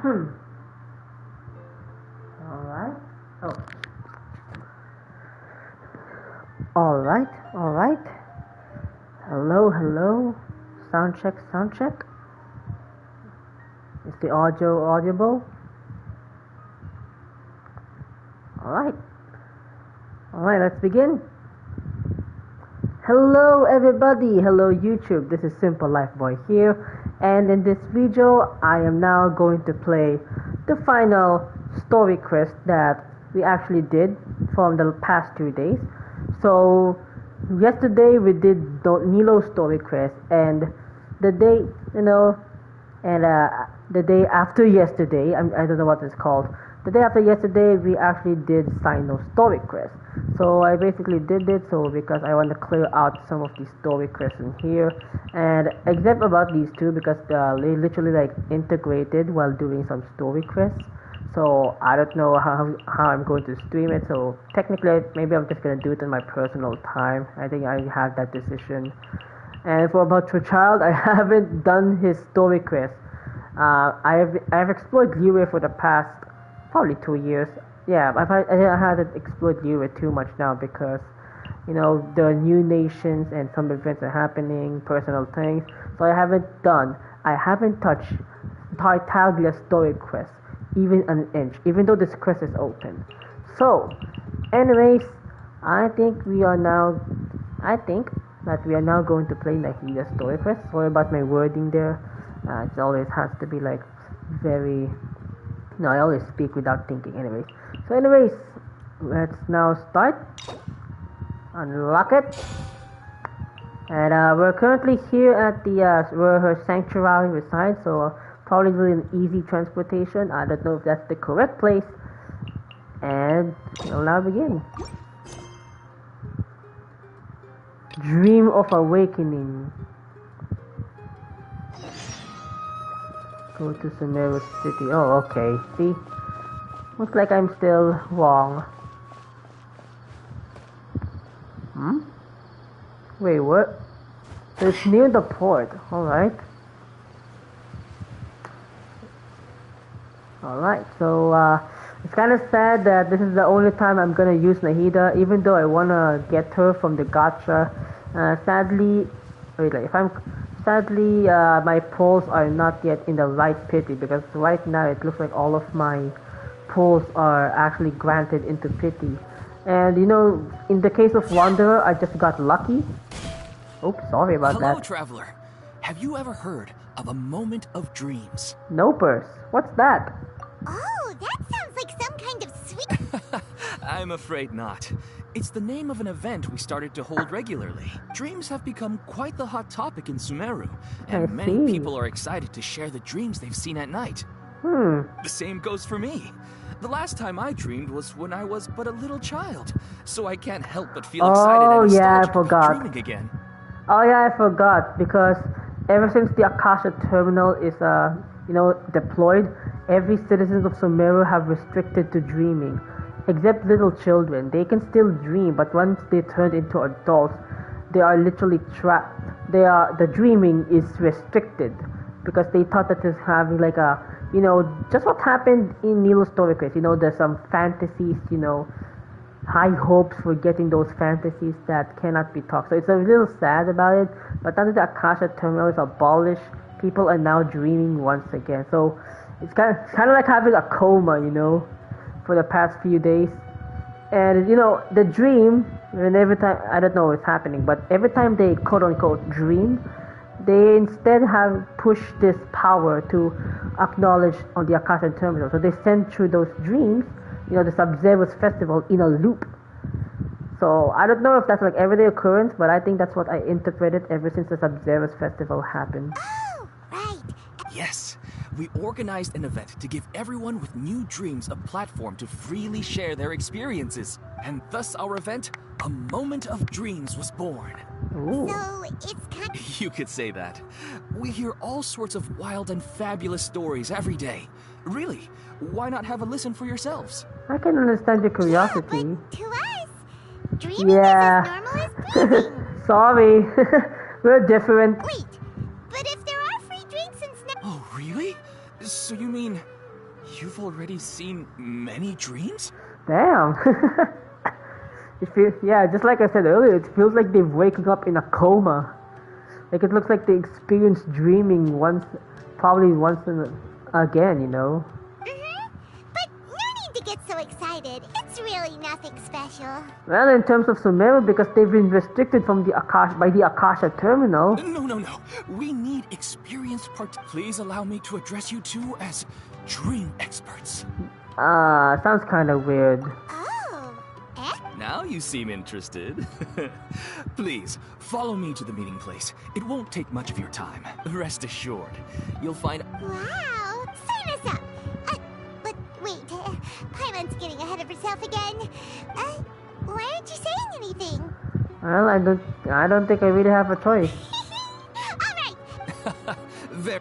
Alright. Oh. Alright, alright. Hello, hello. Sound check, sound check. Is the audio audible? Alright. Alright, let's begin. Hello everybody, hello YouTube, this is Simple Life Boy here, and in this video I am now going to play the final story quest that we actually did from the past 2 days. So yesterday we did Nilo's story quest, and the day, the day after yesterday, I don't know what it's called. The day after yesterday, we actually did Sino's story quest. So I basically did it because I want to clear out some of these story quests in here, and except about these two because they literally like integrated while doing some story quests. So I don't know how I'm going to stream it. So technically, maybe I'm just gonna do it in my personal time. I think I have that decision. And for about your child, I haven't done his story quest. I've explored Liyue for the past probably 2 years. Yeah, I haven't explored Liyue too much now because, the new nations and some events are happening, personal things. So I haven't touched Tartaglia's story quest even an inch, even though this quest is open. So, anyways, I think that we are now going to play Nahida's story quest. Sorry about my wording there. It always has to be like very. No, I always speak without thinking. Anyways, let's now start. Unlock it. And we're currently here at the where her sanctuary resides. So probably doing easy transportation. I don't know if that's the correct place. And we'll now begin. Dream of Awakening. Go to Sumeru City. Oh, okay. See? Looks like I'm still wrong. Wait, what? So it's near the port. Alright. Alright, so it's kind of sad that this is the only time I'm gonna use Nahida, even though I wanna get her from the gacha. Sadly, my pulls are not yet in the right pity, because right now it looks like all of my pulls are actually granted into pity. And in the case of Wanderer, I just got lucky. Oops, sorry about that. Hello, traveler. Have you ever heard of a moment of dreams? Nopers. What's that? Oh, that sounds like some kind of sweet... I'm afraid not. It's the name of an event we started to hold regularly. Dreams have become quite the hot topic in Sumeru, and many people are excited to share the dreams they've seen at night. The same goes for me. The last time I dreamed was when I was but a little child, so I can't help but feel excited and nostalgic to be dreaming again. Oh yeah, I forgot, because ever since the Akasha terminal is deployed, every citizen of Sumeru have restricted to dreaming. Except little children. They can still dream, but once they turn into adults, they are literally trapped. The dreaming is restricted because they thought that is having like a, just what happened in Nilo's story quest. There's some fantasies, high hopes for getting those fantasies that cannot be talked. So it's a little sad about it, but now that the Akasha terminal is abolished, people are now dreaming once again. So it's kind of like having a coma, for the past few days. And the dream, and every time, I don't know what's happening, but every time they quote unquote dream, they instead have pushed this power to acknowledge on the Akasha terminal. So they send through those dreams, the Sub-Zero's festival in a loop. So I don't know if that's like everyday occurrence, but I think that's what I interpreted ever since the Sub-Zero's festival happened. Oh, right. Yes. We organized an event to give everyone with new dreams a platform to freely share their experiences. And thus our event, A Moment of Dreams, was born. Ooh. So it's kind of... You could say that. We hear all sorts of wild and fabulous stories every day. Really, why not have a listen for yourselves? I can understand your curiosity. Yeah, but to us, dreaming is as normal as breathing. Sorry. We're different. Wait, but if there are free drinks and snacks... Oh, really? So you mean You've already seen many dreams? Damn. Yeah, just like I said earlier, it feels like they're waking up in a coma. Like it looks like they experienced dreaming probably once again, you know? But no need to get so excited. It's really nothing special. Well, in terms of Sumeru, because they've been restricted from by the Akasha terminal. No. We need experienced Please allow me to address you two as dream experts. Sounds kind of weird. Oh, Now you seem interested. Please, follow me to the meeting place. It won't take much of your time. Rest assured, you'll find... Wow, sign us up. But wait, Paimon's getting ahead of herself again. Why aren't you saying anything? Well, I don't think I really have a choice. All right. There.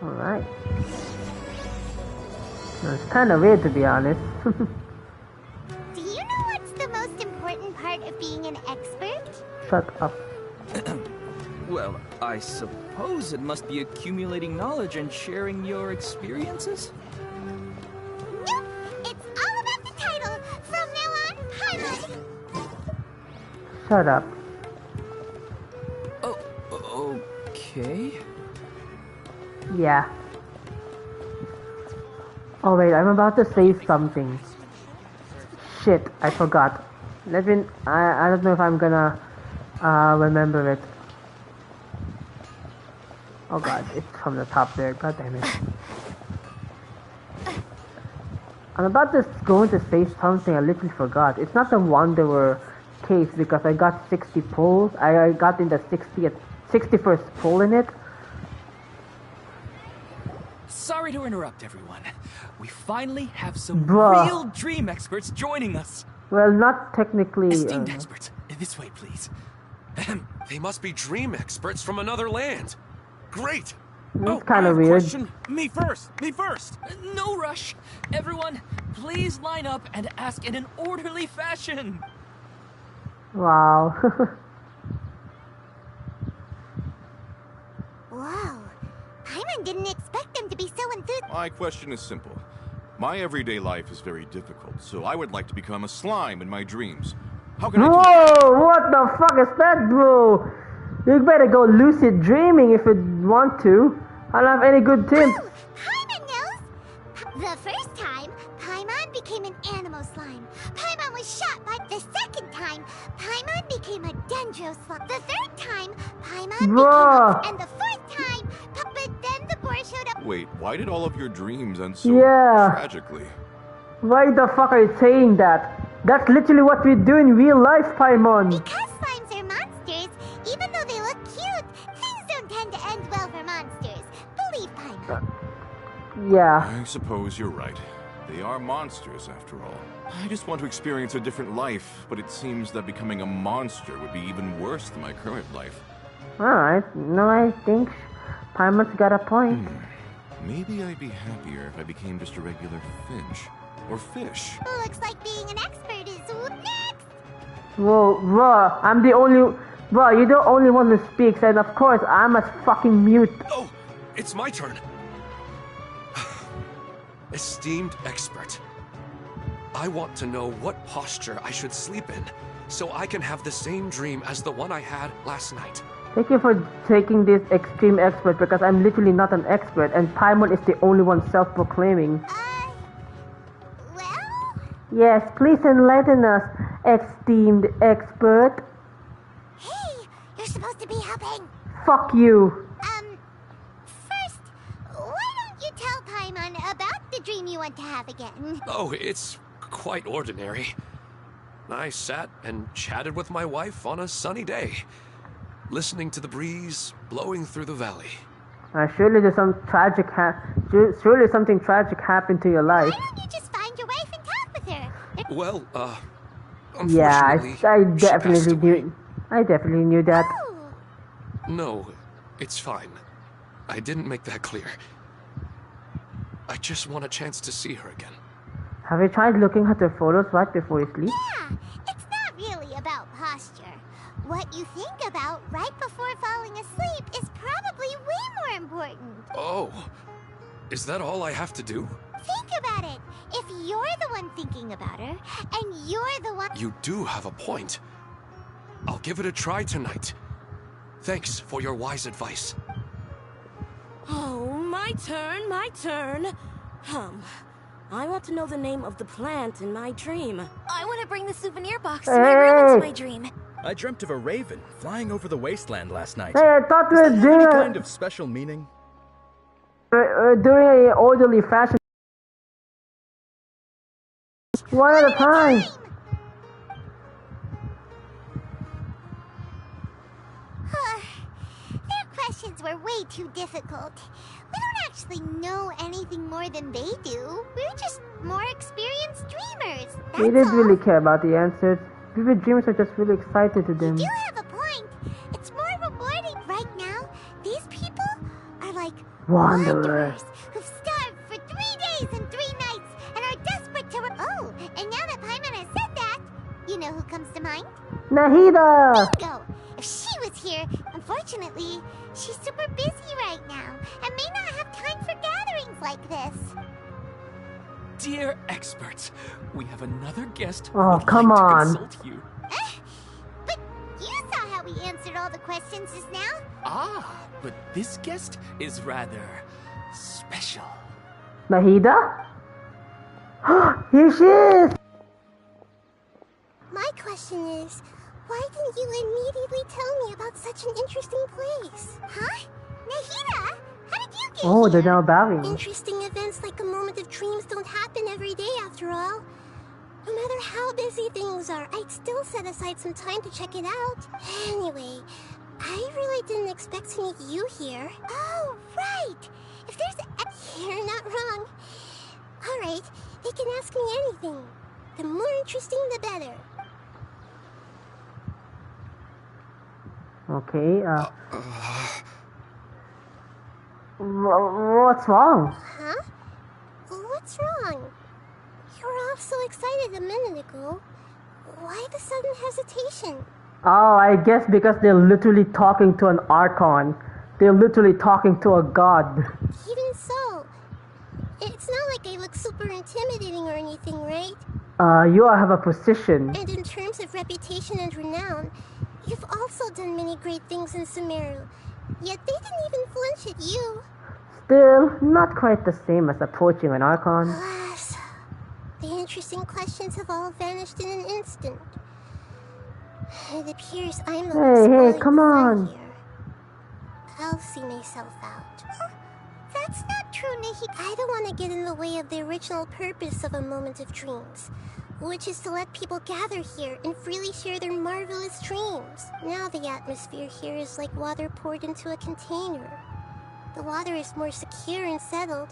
All right. It's kind of weird, to be honest. Do you know what's the most important part of being an expert? Shut up. Well, I suppose it must be accumulating knowledge and sharing your experiences? Nope, it's all about the title. From now on, Paimon. Shut up. Oh, okay. Yeah. Oh wait, I'm about to say something. Shit, I forgot. I don't know if I'm gonna remember it. Oh god, it's from the top there. God damn it. I'm about to go to say something I literally forgot. It's not the Wanderer case because I got 60 pulls. I got in the 61st pull in it. Sorry to interrupt, everyone. We finally have some Bruh. real dream experts joining us. Well, not technically. Esteemed experts, this way, please. They must be dream experts from another land. Great! It's kind of weird. Question. Me first! No rush. Everyone, please line up and ask in an orderly fashion. Wow. Whoa, Paimon didn't expect them to be so enthused. My question is simple. My everyday life is very difficult, so I would like to become a slime in my dreams. How can I do that? Whoa! What the fuck is that, bro? You better go lucid dreaming if you want to. I don't have any good tips. Oh, Paimon knows! The first time, Paimon became an animal slime. Paimon was shot by the second time. Paimon became a dendro slime. The third time, Paimon Bruh. became and the fourth time, but then the boar showed up. Wait, why did all of your dreams end so Yeah. tragically? Why the fuck are you saying that? That's literally what we do in real life, Paimon. Because slimes are monsters, even though they look cute, things don't tend to end well for monsters. Believe Paimon. Yeah. I suppose you're right. They are monsters, after all. I just want to experience a different life, but it seems that becoming a monster would be even worse than my current life. Alright. No, I think Paimon's got a point. Maybe I'd be happier if I became just a regular finch. Or fish. Looks like being an expert is next. Whoa, bro, I'm the only... Bro, you're the only one who speaks, and of course, I'm a fucking mute. Oh, it's my turn. Esteemed expert, I want to know what posture I should sleep in, so I can have the same dream as the one I had last night. Thank you for taking this extreme expert, because I'm literally not an expert, and Paimon is the only one self-proclaiming. Well? Yes, please enlighten us, esteemed expert. Hey, you're supposed to be helping. Fuck you. First, why don't you tell Paimon about the dream you want to have again? Oh, it's quite ordinary. I sat and chatted with my wife on a sunny day, listening to the breeze blowing through the valley. Surely something tragic happened to your life. Why don't you just find your wife and talk with her? Well, Yeah, unfortunately, I she passed definitely away. knew. I definitely knew that. Oh, No, it's fine. I didn't make that clear. I just want a chance to see her again. Have you tried looking at her photos right before you sleep? yeah, it's not really about posture. What you think about right before falling asleep is probably way more important. Oh, Is that all I have to do? Think about it. If you're the one thinking about her, and you're the one... You do have a point. I'll give it a try tonight. Thanks for your wise advice. Oh, my turn, my turn. I want to know the name of the plant in my dream. I want to bring the souvenir box to my room into my dream. I dreamt of a raven flying over the wasteland last night. Hey, I thought we were Does that have any doing kind of special meaning? doing an orderly fashion. One at a time. Their questions were way too difficult. We don't actually know anything more than they do. We're just more experienced dreamers. They didn't really care about the answers. Vivid dreams are just really excited to them. You do have a point. It's more rewarding. Right now, these people are like Wanderers. who've starved for 3 days and 3 nights and are desperate to... Oh, and now that Paimon has said that, you know who comes to mind? Nahida! Bingo! If she was here, unfortunately, she's super busy right now and may not have time for gatherings like this. Dear experts, we have another guest who Oh, would come like on. to consult you. But you saw how we answered all the questions just now. Ah, but this guest is rather special. Nahida? Here she is! My question is, why didn't you immediately tell me about such an interesting place? Huh? Nahida? How did you get Oh, here? they're now bowing. Interesting events like a moment of dreams don't happen every day after all. No matter how busy things are, I'd still set aside some time to check it out. Anyway, I really didn't expect to meet you here. Oh, right! If there's You're not wrong. Alright, they can ask me anything. The more interesting, the better. Okay, what's wrong? Huh? What's wrong? You were all so excited a minute ago. Why the sudden hesitation? Oh, I guess because they're literally talking to an Archon. They're literally talking to a god. Even so, it's not like I look super intimidating or anything, right? You all have a position. And in terms of reputation and renown, you've also done many great things in Sumeru. Yet they didn't even flinch at you. Still, not quite the same as approaching an Archon. Alas, the interesting questions have all vanished in an instant. It appears I'm the one Hey, spoiling come the fun on. here. I'll see myself out. That's not true, Nahida. I don't want to get in the way of the original purpose of a moment of dreams, which is to let people gather here and freely share their marvelous dreams. Now the atmosphere here is like water poured into a container. The water is more secure and settled,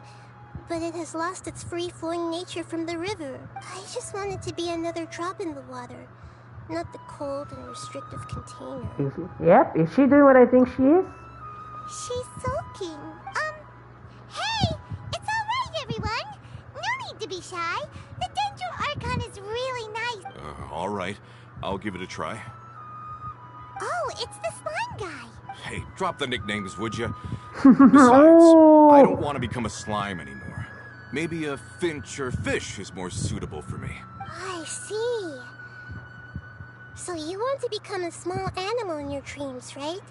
but it has lost its free-flowing nature from the river. I just want it to be another drop in the water, not the cold and restrictive container. Yep, is she doing what I think she is? She's sulking. Hey! It's alright, everyone! No need to be shy. The Dendro Archon is really nice. All right. I'll give it a try. Oh, it's the slime guy. Hey, drop the nicknames, would you? Besides, I don't want to become a slime anymore. Maybe a finch or fish is more suitable for me. I see. So you want to become a small animal in your dreams, right?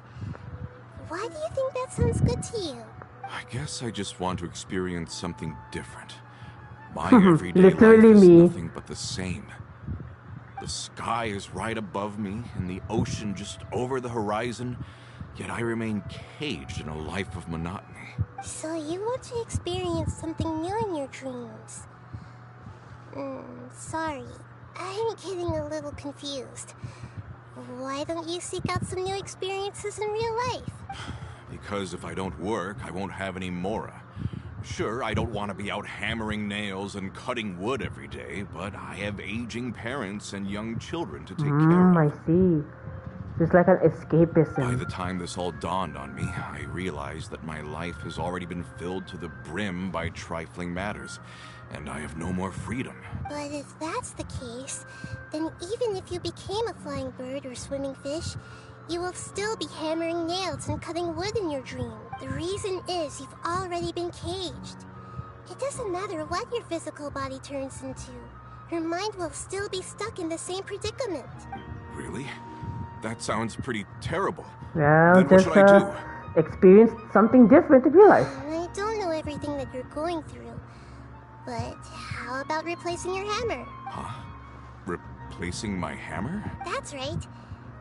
Why do you think that sounds good to you? I guess I just want to experience something different. My everyday life Literally is me. nothing but the same. The sky is right above me, and the ocean just over the horizon, yet I remain caged in a life of monotony. So you want to experience something new in your dreams? Sorry. I'm getting a little confused. Why don't you seek out some new experiences in real life? Because if I don't work, I won't have any Mora. Sure, I don't want to be out hammering nails and cutting wood every day, but I have aging parents and young children to take care of. I see. It's like an By escapism. the time this all dawned on me, I realized that my life has already been filled to the brim by trifling matters, and I have no more freedom. But if that's the case, then even if you became a flying bird or swimming fish, you will still be hammering nails and cutting wood in your dream. The reason is you've already been caged. It doesn't matter what your physical body turns into. Your mind will still be stuck in the same predicament. Really? That sounds pretty terrible. Well, Then what just should I do? experience something different to realize. I don't know everything that you're going through, but how about replacing your hammer? Huh? Replacing my hammer? That's right.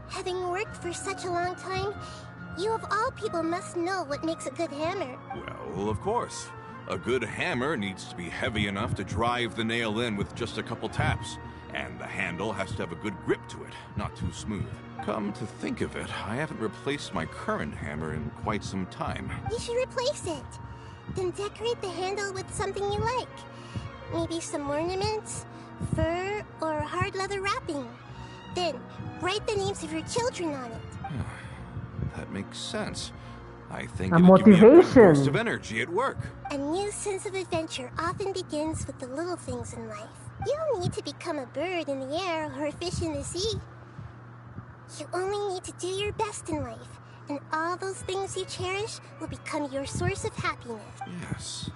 Having worked for such a long time, you of all people must know what makes a good hammer. Well, of course. A good hammer needs to be heavy enough to drive the nail in with just a couple taps. And the handle has to have a good grip to it, not too smooth. Come to think of it, I haven't replaced my current hammer in quite some time. You should replace it. Then decorate the handle with something you like. Maybe some ornaments, fur, or hard leather wrapping. Then, write the names of your children on it. That makes sense. I think A it'll give me a good motivation. burst of energy at work. A new sense of adventure often begins with the little things in life. You don't need to become a bird in the air or a fish in the sea. You only need to do your best in life, and all those things you cherish will become your source of happiness. Yes.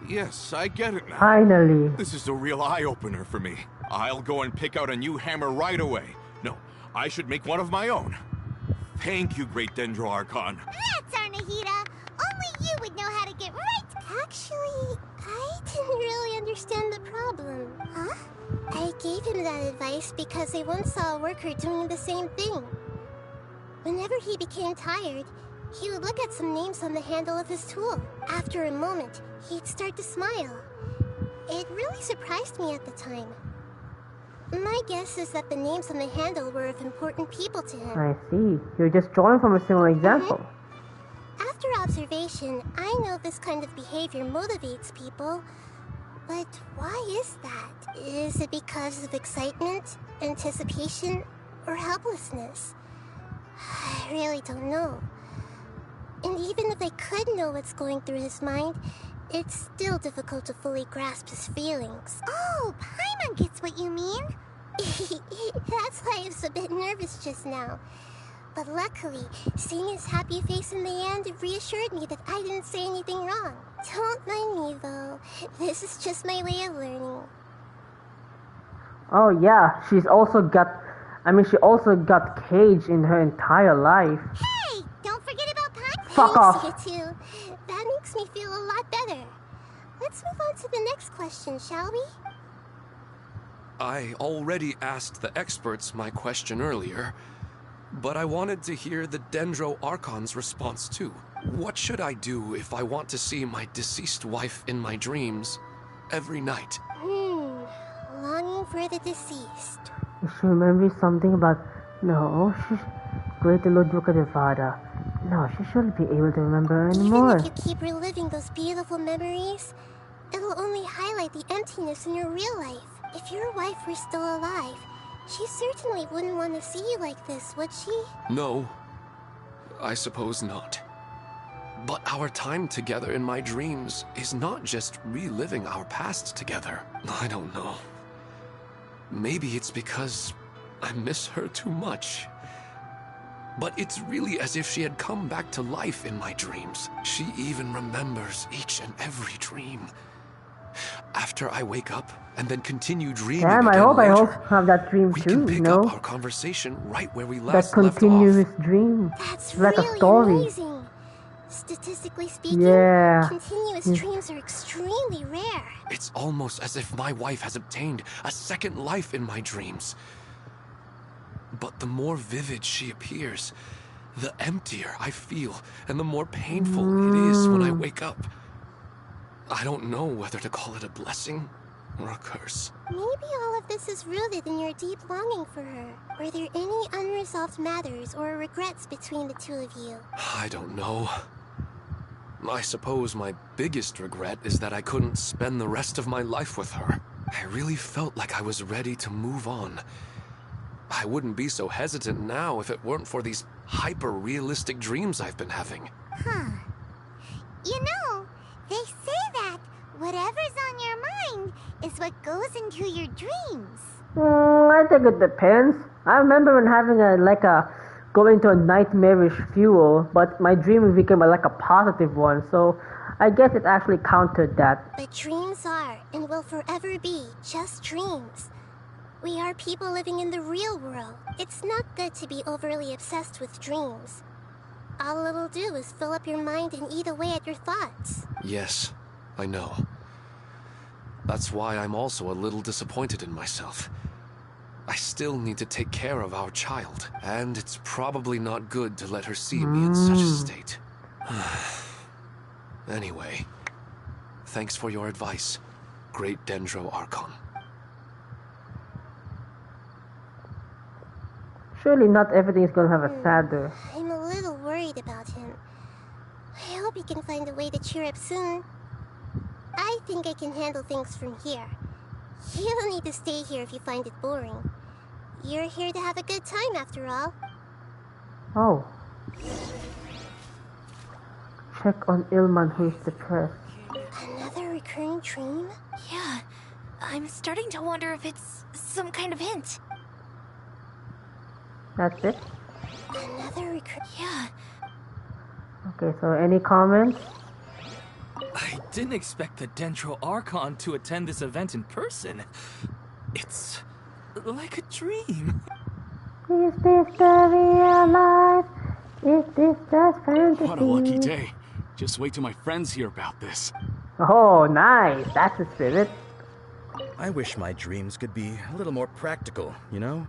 Yes, I get it now. Finally. This is a real eye-opener for me. I'll go and pick out a new hammer right away. No, I should make one of my own. Thank you, Great Dendro Archon. That's our Nahida. Only you would know how to get right. Actually, I didn't really understand the problem. Huh? I gave him that advice because I once saw a worker doing the same thing. Whenever he became tired, he would look at some names on the handle of his tool. After a moment, he'd start to smile. It really surprised me at the time. My guess is that the names on the handle were of important people to him. I see. You're just drawing from a similar example. After observation, I know this kind of behavior motivates people. But why is that? Is it because of excitement, anticipation, or helplessness? I really don't know. And even if I could know what's going through his mind, it's still difficult to fully grasp his feelings. Oh, Paimon gets what you mean. That's why I was a bit nervous just now. But luckily, seeing his happy face in the end reassured me that I didn't say anything wrong. Don't mind me, though. This is just my way of learning. Oh yeah, she also got caged in her entire life. Hey, don't forget about Paimon. Fuck off. Thanks, you two. That makes me feel a lot better. Let's move on to the next question, shall we? I already asked the experts my question earlier, but I wanted to hear the Dendro Archon's response too. What should I do if I want to see my deceased wife in my dreams every night? Longing for the deceased. She remembers something about... No, she's... Great Lord Devada. No, she shouldn't be able to remember anymore. Even if you keep reliving those beautiful memories, it'll only highlight the emptiness in your real life. If your wife were still alive, she certainly wouldn't want to see you like this, would she? No, I suppose not. But our time together in my dreams is not just reliving our past together. I don't know. Maybe it's because I miss her too much. But it's really as if she had come back to life in my dreams. She even remembers each and every dream. After I wake up and then continue dreaming Damn, I again hope later, I have that dream we too, can pick you know? up our conversation right where we That last left continuous off. dream. That's Like a really story. amazing. Statistically speaking, Yeah. continuous dreams are extremely rare. It's almost as if my wife has obtained a second life in my dreams. But the more vivid she appears, the emptier I feel, and the more painful it is when I wake up. I don't know whether to call it a blessing or a curse. Maybe all of this is rooted in your deep longing for her. Were there any unresolved matters or regrets between the two of you? I don't know. I suppose my biggest regret is that I couldn't spend the rest of my life with her. I really felt like I was ready to move on. I wouldn't be so hesitant now if it weren't for these hyper-realistic dreams I've been having. Huh. You know, they say that whatever's on your mind is what goes into your dreams. I think it depends. I remember when having go into a nightmarish fuel, but my dream became like a positive one. So I guess it actually countered that. But dreams are, and will forever be, just dreams. We are people living in the real world. It's not good to be overly obsessed with dreams. All it'll do is fill up your mind and eat away at your thoughts. Yes, I know. That's why I'm also a little disappointed in myself. I still need to take care of our child, and it's probably not good to let her see me in such a state. Anyway, thanks for your advice, Great Dendro Archon. Surely not everything is gonna have a sadder. I'm a little worried about him. I hope he can find a way to cheer up soon. I think I can handle things from here. You don't need to stay here if you find it boring. You're here to have a good time after all. Oh. Check on Ilman who's depressed. Another recurring dream? Yeah, I'm starting to wonder if it's some kind of hint. That's it? Another recurring... Yeah. Okay, so any comments? I didn't expect the Dendro Archon to attend this event in person. It's like a dream. Is this the real life? Is this just fantasy? What a lucky day. Just wait till my friends hear about this. Oh, nice. That's the spirit. I wish my dreams could be a little more practical, you know?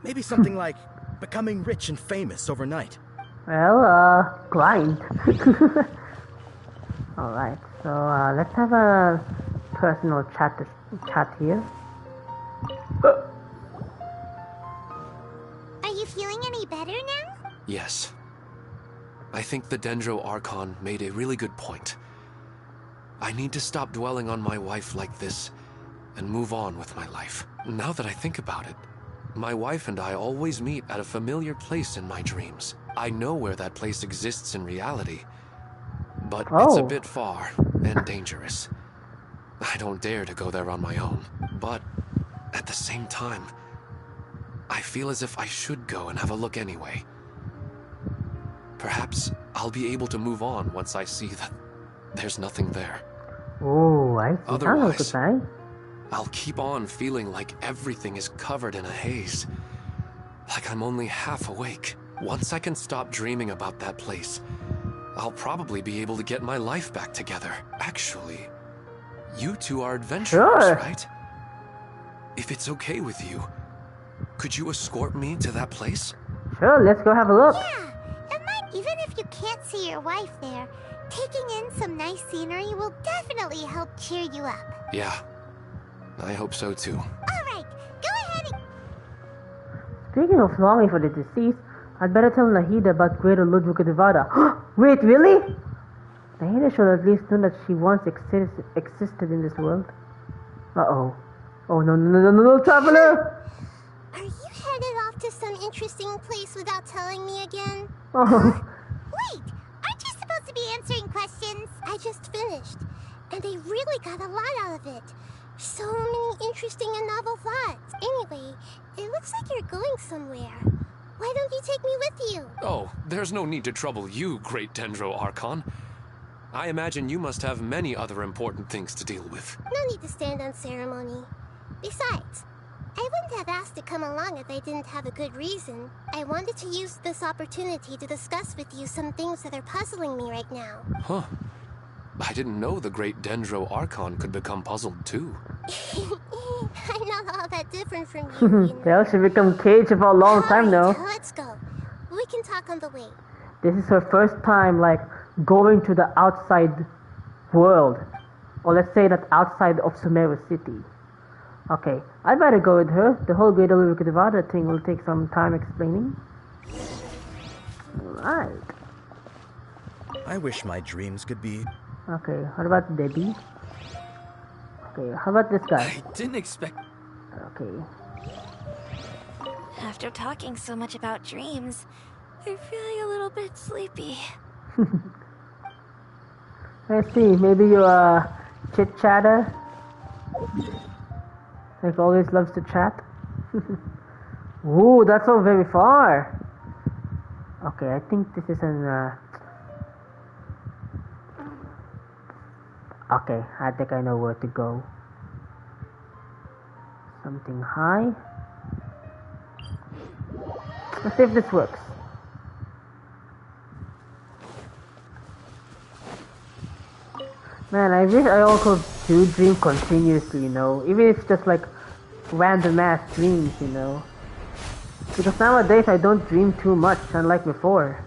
Maybe something like becoming rich and famous overnight. Well, grind. Alright, so let's have a personal chat here. Are you feeling any better now? Yes. I think the Dendro Archon made a really good point. I need to stop dwelling on my wife like this and move on with my life. Now that I think about it, my wife and I always meet at a familiar place in my dreams. I know where that place exists in reality, but it's a bit far and dangerous. I don't dare to go there on my own, but at the same time, I feel as if I should go and have a look anyway. Perhaps I'll be able to move on once I see that there's nothing there. Oh, I see. Otherwise, I'll keep on feeling like everything is covered in a haze. Like I'm only half awake. Once I can stop dreaming about that place, I'll probably be able to get my life back together. Actually, you two are adventurers, right? If it's okay with you, could you escort me to that place? Sure, let's go have a look. Yeah, even if you can't see your wife there, taking in some nice scenery will definitely help cheer you up. Yeah, I hope so too. Alright, go ahead and... Speaking of longing for the deceased, I'd better tell Nahida about Greater Ludwig Nevada. Wait, really? Nahida should at least know that she once existed in this world. Uh-oh. Oh, no, traveler! Are you headed off to some interesting place without telling me again? Oh. Wait, aren't you supposed to be answering questions? I just finished, and I really got a lot out of it. So many interesting and novel thoughts. Anyway, it looks like you're going somewhere. Why don't you take me with you? Oh, there's no need to trouble you, Great Dendro Archon. I imagine you must have many other important things to deal with. No need to stand on ceremony. Besides, I wouldn't have asked to come along if I didn't have a good reason. I wanted to use this opportunity to discuss with you some things that are puzzling me right now. Huh. I didn't know the Great Dendro Archon could become puzzled too. I'm not all that different from you, you know. Well, she become caged for a long time now. Let's go. We can talk on the way. This is her first time, like, going to the outside world. Or let's say that outside of Sumeru City. Okay, I better go with her. The whole Greater Ludwig Nevada thing will take some time explaining. Alright. I wish my dreams could be... Okay, what about Debbie? Okay, how about this guy? I didn't expect... Okay. After talking so much about dreams, I'm feeling a little bit sleepy. Let's see, maybe you're a chit-chatter? Like always loves to chat? Ooh, that's so very far! Okay, I think this is an, Okay, I think I know where to go. Something high. Let's see if this works. Man, I wish I also do dream continuously, you know, even if it's just like random ass dreams, you know. Because nowadays I don't dream too much, unlike before.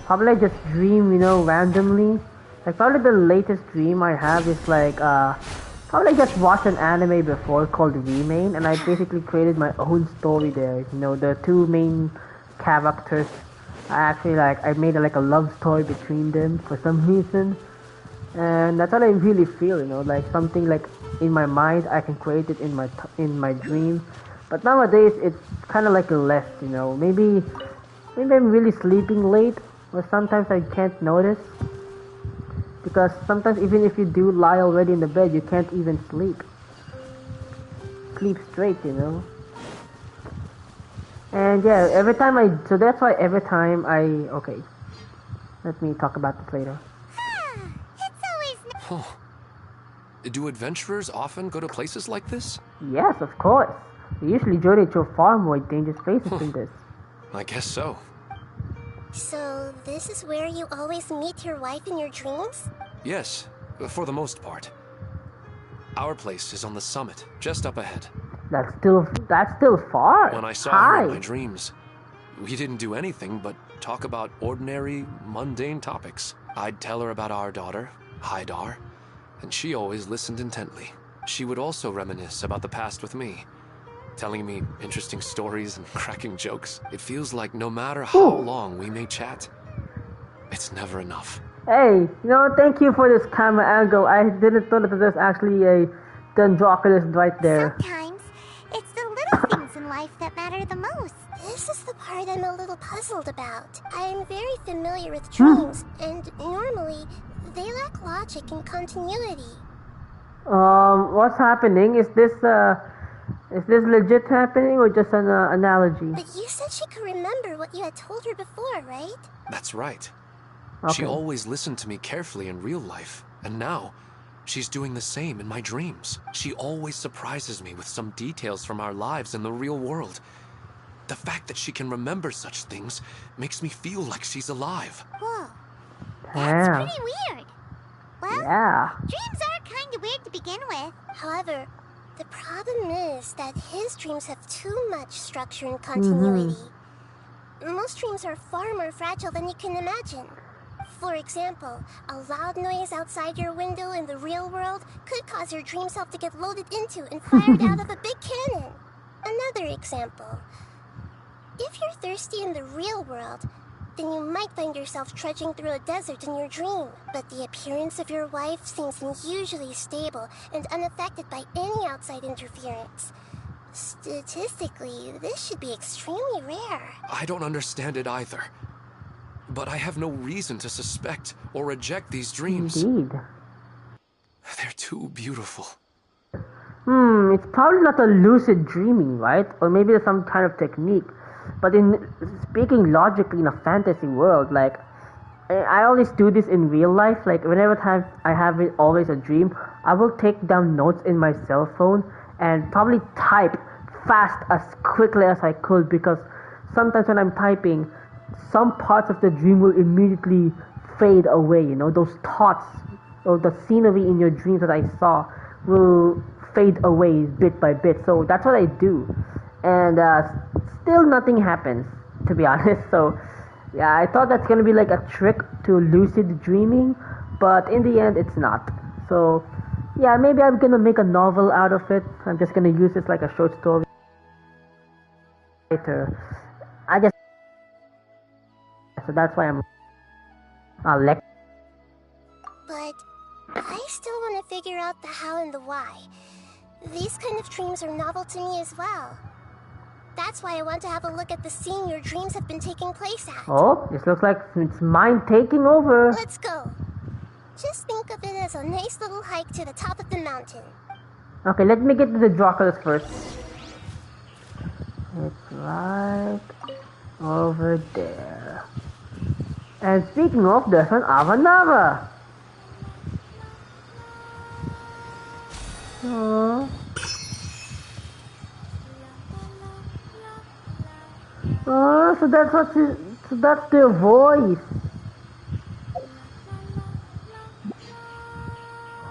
Probably I just dream, you know, randomly. Like probably the latest dream I have is like probably I just watched an anime before called Remain, and I basically created my own story there. You know, the two main characters. I made like a love story between them for some reason, and that's what I really feel. You know, like something like in my mind, I can create it in my dream. But nowadays it's kind of like less. You know, maybe I'm really sleeping late, or sometimes I can't notice. Because sometimes even if you do lie already in the bed, you can't even sleep straight, you know. And yeah, so that's why every time okay, let me talk about this later. It's always Oh. Do adventurers often go to places like this? Yes, of course. We usually journey to far more dangerous places than this. I guess so. So, this is where you always meet your wife in your dreams? Yes, for the most part. Our place is on the summit, just up ahead. That's still far. When I saw Hi. her in my dreams, we didn't do anything but talk about ordinary, mundane topics. I'd tell her about our daughter, Haidar, and she always listened intently. She would also reminisce about the past with me, telling me interesting stories and cracking jokes. It feels like no matter how long we may chat, it's never enough. Hey, you know, thank you for this camera angle. I didn't know that there's actually a Dendroculus right there. Sometimes, it's the little things in life that matter the most. This is the part I'm a little puzzled about. I'm very familiar with dreams, and normally, they lack logic and continuity. What's happening? Is this legit happening or just an analogy? But you said she could remember what you had told her before, right? That's right. Okay. She always listened to me carefully in real life, and now she's doing the same in my dreams. She always surprises me with some details from our lives in the real world. The fact that she can remember such things makes me feel like she's alive. Whoa. Damn. That's pretty weird. Well, Yeah. dreams are kind of weird to begin with. However, the problem is that his dreams have too much structure and continuity. Most dreams are far more fragile than you can imagine. For example, a loud noise outside your window in the real world could cause your dream self to get loaded into and fired out of a big cannon. Another example. If you're thirsty in the real world, then you might find yourself trudging through a desert in your dream. But the appearance of your wife seems unusually stable and unaffected by any outside interference. Statistically, this should be extremely rare. I don't understand it either. But I have no reason to suspect or reject these dreams. Indeed. They're too beautiful. It's probably not a lucid dreaming, right? Or maybe there's some kind of technique. But in speaking logically in a fantasy world, like, I always do this in real life. Like, whenever I have always a dream, I will take down notes in my cell phone and probably type fast as quickly as I could, because sometimes when I'm typing, some parts of the dream will immediately fade away, you know, those thoughts or the scenery in your dreams that I saw will fade away bit by bit. So that's what I do, and still nothing happens, to be honest. So yeah, I thought that's gonna be like a trick to lucid dreaming, but in the end it's not. So yeah, maybe I'm gonna make a novel out of it. I'm just gonna use this like a short story writer. So that's why I'm But I still want to figure out the how and the why. These kind of dreams are novel to me as well. That's why I want to have a look at the scene your dreams have been taking place at. Oh, this looks like it's mine taking over. Let's go. Just think of it as a nice little hike to the top of the mountain. Okay, let me get to the Dracula's first. It's right Over there. And speaking of, there's an Avanava. Oh. Oh, so that's what so that's their voice.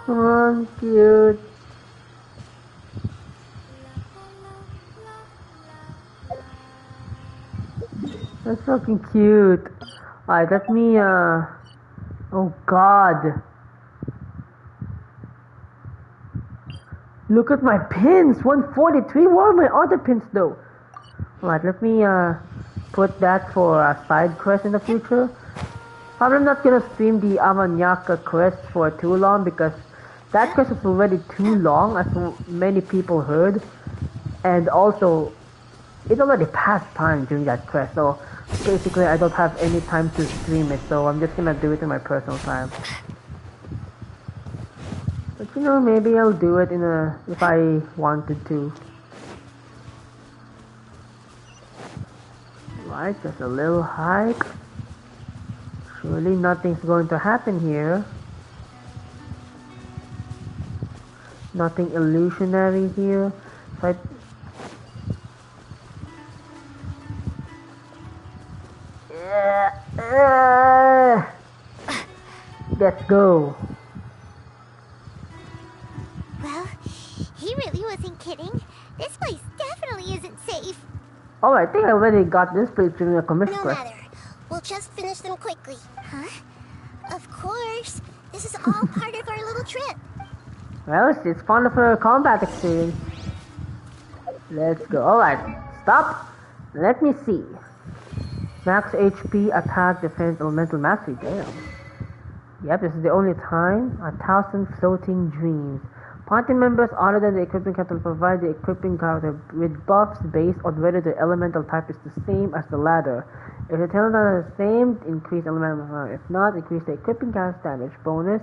Oh, cute. That's fucking cute. Alright, let me, oh god. Look at my pins! 143! What are my other pins though? Alright, let me, put that for a side quest in the future. Probably not gonna stream the Amanyaka quest for too long because that quest is already too long as many people heard. And also, it's already past time during that quest, so basically I don't have any time to stream it, so I'm just gonna do it in my personal time. But you know, maybe I'll do it if I wanted to. Right, just a little hike. Surely nothing's going to happen here. Nothing illusionary here. So let's go. Well, he really wasn't kidding. This place definitely isn't safe. Oh, I think I already got this place during a commission No quest. matter. We'll just finish them quickly. Huh? Of course. This is all part of our little trip. Well, it's fun for a combat experience. Let's go. Alright, stop. Let me see. Max HP, attack, defense, elemental mastery. Damn. Yep, this is the only time. 1,000 floating dreams. Party members other than the equipping character provide the equipping character with buffs based on whether the elemental type is the same as the latter. If the elemental is the same, increase elemental. If not, increase the equipping character's damage bonus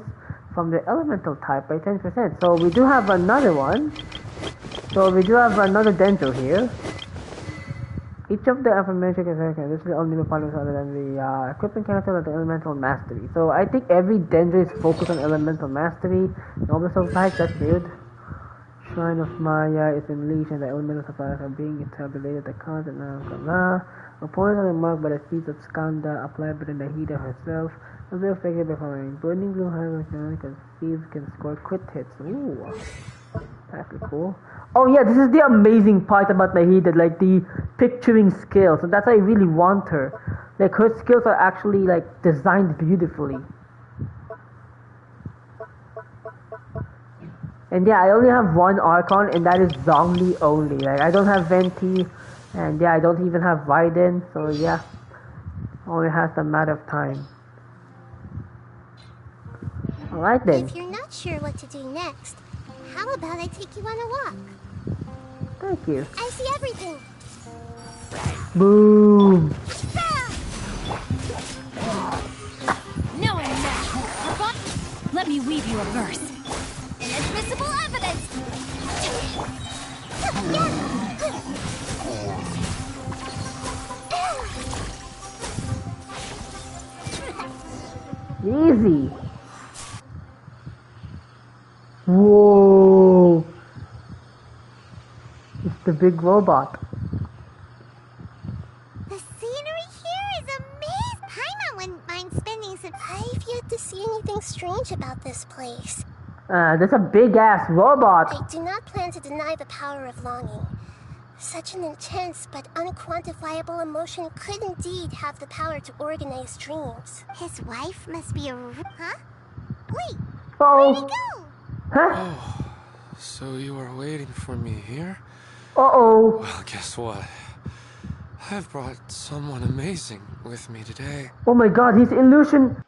from the elemental type by 10%. So we do have another one. So we do have another Dendro here. Each of the aforementioned characters, this will only be followed other than the equipping character of the elemental mastery. So I think every Dendro is focused on elemental mastery. Noble soul type, that's weird. Shrine of Maya is in leash and the elemental supplies are being tabulated the cards and opponents are marked by the feats of Skanda applied by the Nahida herself. Will be affected by following. Burning blue hammer because thieves can score crit hits. Ooh. That's pretty cool. Oh yeah, this is the amazing part about Nahida, like the picturing skills. So that's why I really want her. Like her skills are actually like designed beautifully. And yeah, I only have one Archon, and that is Zhongli only. Like I don't have Venti, and yeah, I don't even have Raiden. So yeah, only has a matter of time. Alright then. If you're not sure what to do next, how about I take you on a walk? Thank you. I see everything. Boom. No one match. Let me weave you a verse. Inadmissible evidence. Easy. Whoa. It's the big robot. The scenery here is amazing. Paimon wouldn't mind spending some. I've yet to see anything strange about this place. There's a big ass robot. I do not plan to deny the power of longing. Such an intense but unquantifiable emotion could indeed have the power to organize dreams. His wife must be a... Huh? Wait, where'd he go? Huh? Oh, so you are waiting for me here? Uh-oh. Well, guess what? I've brought someone amazing with me today. Oh my god, he's illusion.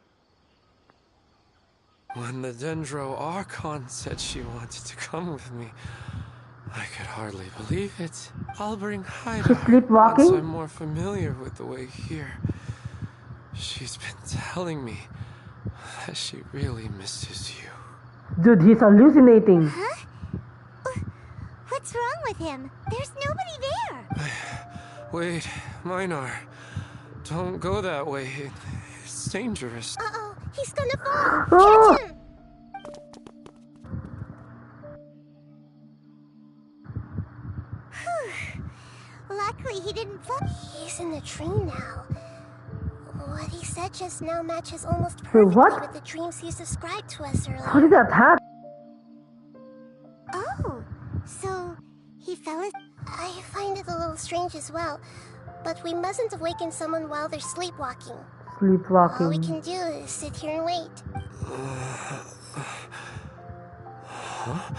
When the Dendro Archon said she wanted to come with me, I could hardly believe it. I'll bring Nahida She's sleepwalking? once I'm more familiar with the way here. She's been telling me that she really misses you. Dude, he's hallucinating. Huh? What's wrong with him? There's nobody there. Wait, Minar. Don't go that way. It's dangerous. Uh-oh, he's gonna fall. Oh! Catch him. Luckily, he didn't fall. He's in the dream now. What he said just now matches almost perfectly what? with the dreams he's described to us earlier. How did that happen? Oh, so he fell asleep. I find it a little strange as well, but we mustn't awaken someone while they're sleepwalking. Sleepwalking. All we can do is sit here and wait. Huh?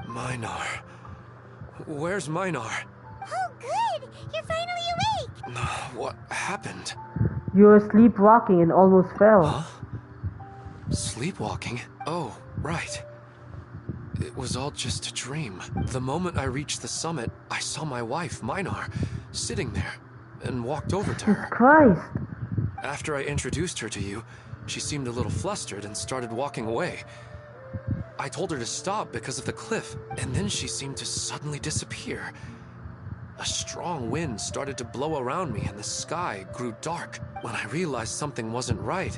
Minar. Where's Minar? Oh, good! You're finally awake! What happened? You were sleepwalking and almost fell. Huh? Sleepwalking? Oh, right. It was all just a dream. The moment I reached the summit, I saw my wife, Minar, sitting there, and walked over to her. Christ! After I introduced her to you, she seemed a little flustered and started walking away. I told her to stop because of the cliff, and then she seemed to suddenly disappear. A strong wind started to blow around me and the sky grew dark. When I realized something wasn't right,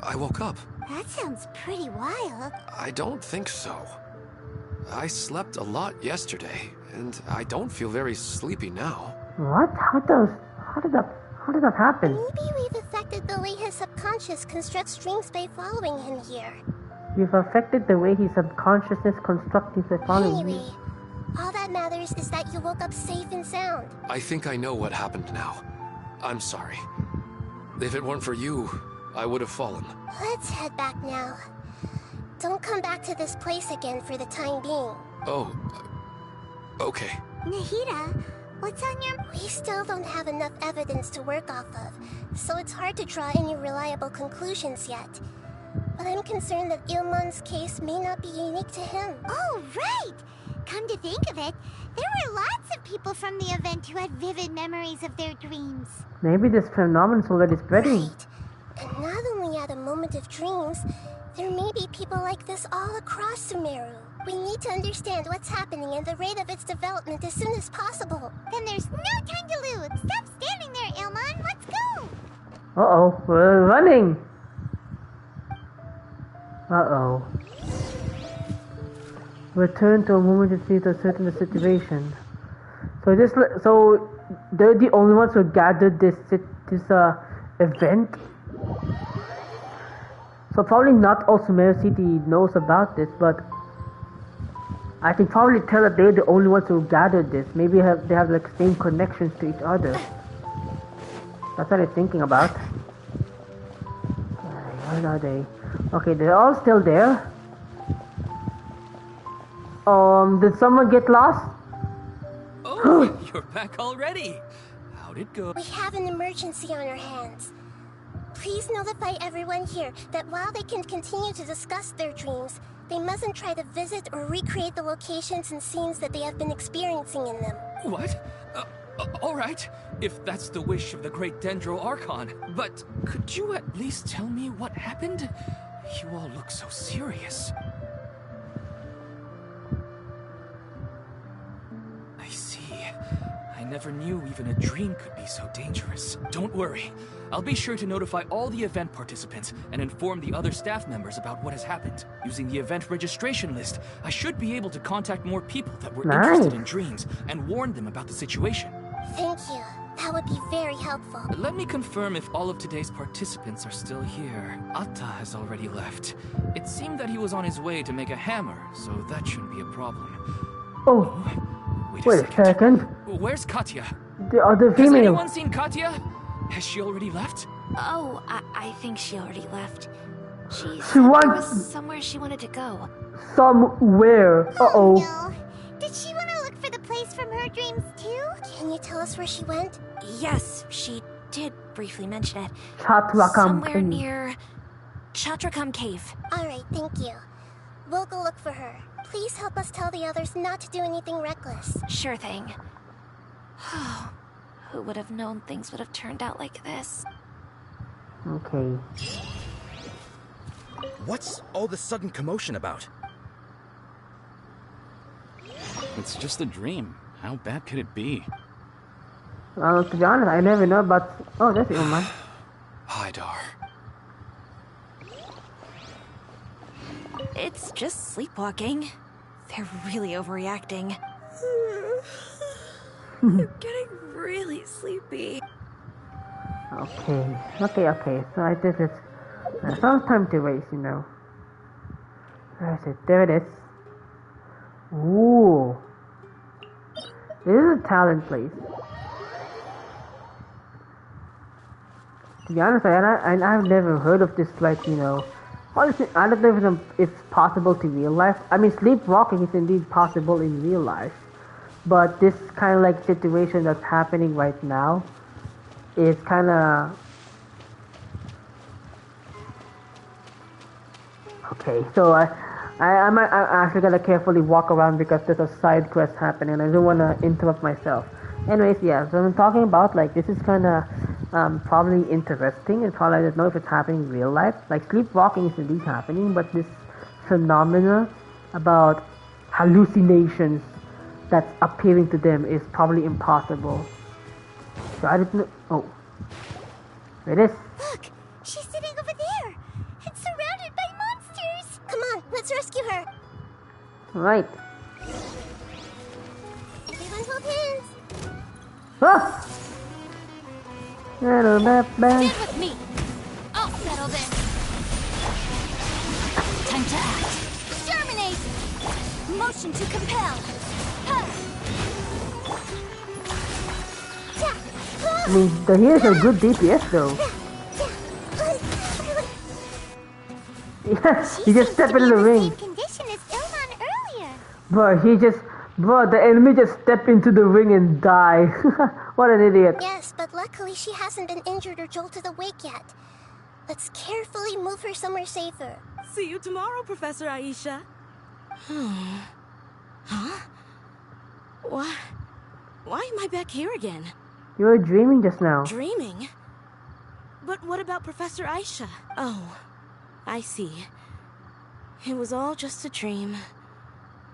I woke up. That sounds pretty wild. I don't think so. I slept a lot yesterday, and I don't feel very sleepy now. What? How did that happen? Maybe we've affected the way his subconscious constructs dreams by following him here. You've affected the way his subconsciousness constructs his following. Anyway, all that matters is that you woke up safe and sound. I think I know what happened now. I'm sorry. If it weren't for you, I would have fallen. Let's head back now. Don't come back to this place again for the time being. Oh, okay. Nahida, what's on your... We still don't have enough evidence to work off of, so it's hard to draw any reliable conclusions yet. But I'm concerned that Ilmon's case may not be unique to him. Oh, right! Come to think of it, there were lots of people from the event who had vivid memories of their dreams. Maybe this phenomenon's already spreading. Right. And not only at a moment of dreams, there may be people like this all across Sumeru. We need to understand what's happening and the rate of its development as soon as possible. Then there's no time to lose. Stop standing there, Ilmon. Let's go. Uh-oh, we're running. Uh-oh. Return to a moment to see to ascertain the situation. So they're the only ones who gathered this event. So probably not all Sumeru City knows about this, but I can probably tell that they're the only ones who gathered this. Maybe they have like same connections to each other. That's what I'm thinking about. Where are they? Okay, they're all still there. Did someone get lost? Oh, you're back already. How'd it go? We have an emergency on our hands. Please notify everyone here that while they can continue to discuss their dreams, they mustn't try to visit or recreate the locations and scenes that they have been experiencing in them. What? All right, if that's the wish of the great Dendro Archon. But could you at least tell me what happened? You all look so serious. I see. I never knew even a dream could be so dangerous. Don't worry. I'll be sure to notify all the event participants and inform the other staff members about what has happened. Using the event registration list, I should be able to contact more people that were interested in dreams and warn them about the situation. Thank you. That would be very helpful. Let me confirm if all of today's participants are still here. Atta has already left. It seemed that he was on his way to make a hammer, so that shouldn't be a problem. Oh, wait a second. Where's Katya? The other female. Has anyone seen Katya? Has she already left? Oh, I think she already left. She was somewhere she wanted to go. Somewhere. Uh-oh. No. Did she want to look for the place from her dreams too? Can you tell us where she went? Yes, she did briefly mention it. Chatrakam Somewhere Cave. near Chatrakam Cave. Alright, thank you. We'll go look for her. Please help us tell the others not to do anything reckless. Sure thing. Who would have known things would have turned out like this? Okay. What's all this sudden commotion about? It's just a dream. How bad could it be? Well, to be honest, I never know about. Oh, that's Ilman. Hi, Dar. It's just sleepwalking. They're really overreacting. I'm getting really sleepy. Okay. So I think it's some time to waste, you know. Where is it? There it is. Ooh. This is a talent place. To be honest, I've never heard of this, like, you know. Honestly, I don't know if it's possible to real life. I mean, sleepwalking is indeed possible in real life. But this kind of like situation that's happening right now is kind of... Okay, so I'm actually gonna carefully walk around because there's a side quest happening and I don't want to interrupt myself. Anyways, yeah, so I'm talking about, like, this is kind of probably interesting and probably I don't know if it's happening in real life. Like, sleepwalking is indeed happening, but this phenomena about hallucinations that's appearing to them is probably impossible. So I didn't know. Oh. There it is. Look! She's sitting over there! And surrounded by monsters! Come on, let's rescue her! Right. Everyone hold hands! Ah! Stand with me. I'll settle this. Time to act. Exterminate! Motion to compel. I mean, the healers are good DPS though. Yeah, he just stepped into the ring. Bro, the enemy just stepped into the ring and died. What an idiot. Yes, but luckily she hasn't been injured or jolted awake yet. Let's carefully move her somewhere safer. See you tomorrow, Professor Aisha. Huh? Why am I back here again? You were dreaming just now. Dreaming? But what about Professor Aisha? Oh, I see. It was all just a dream.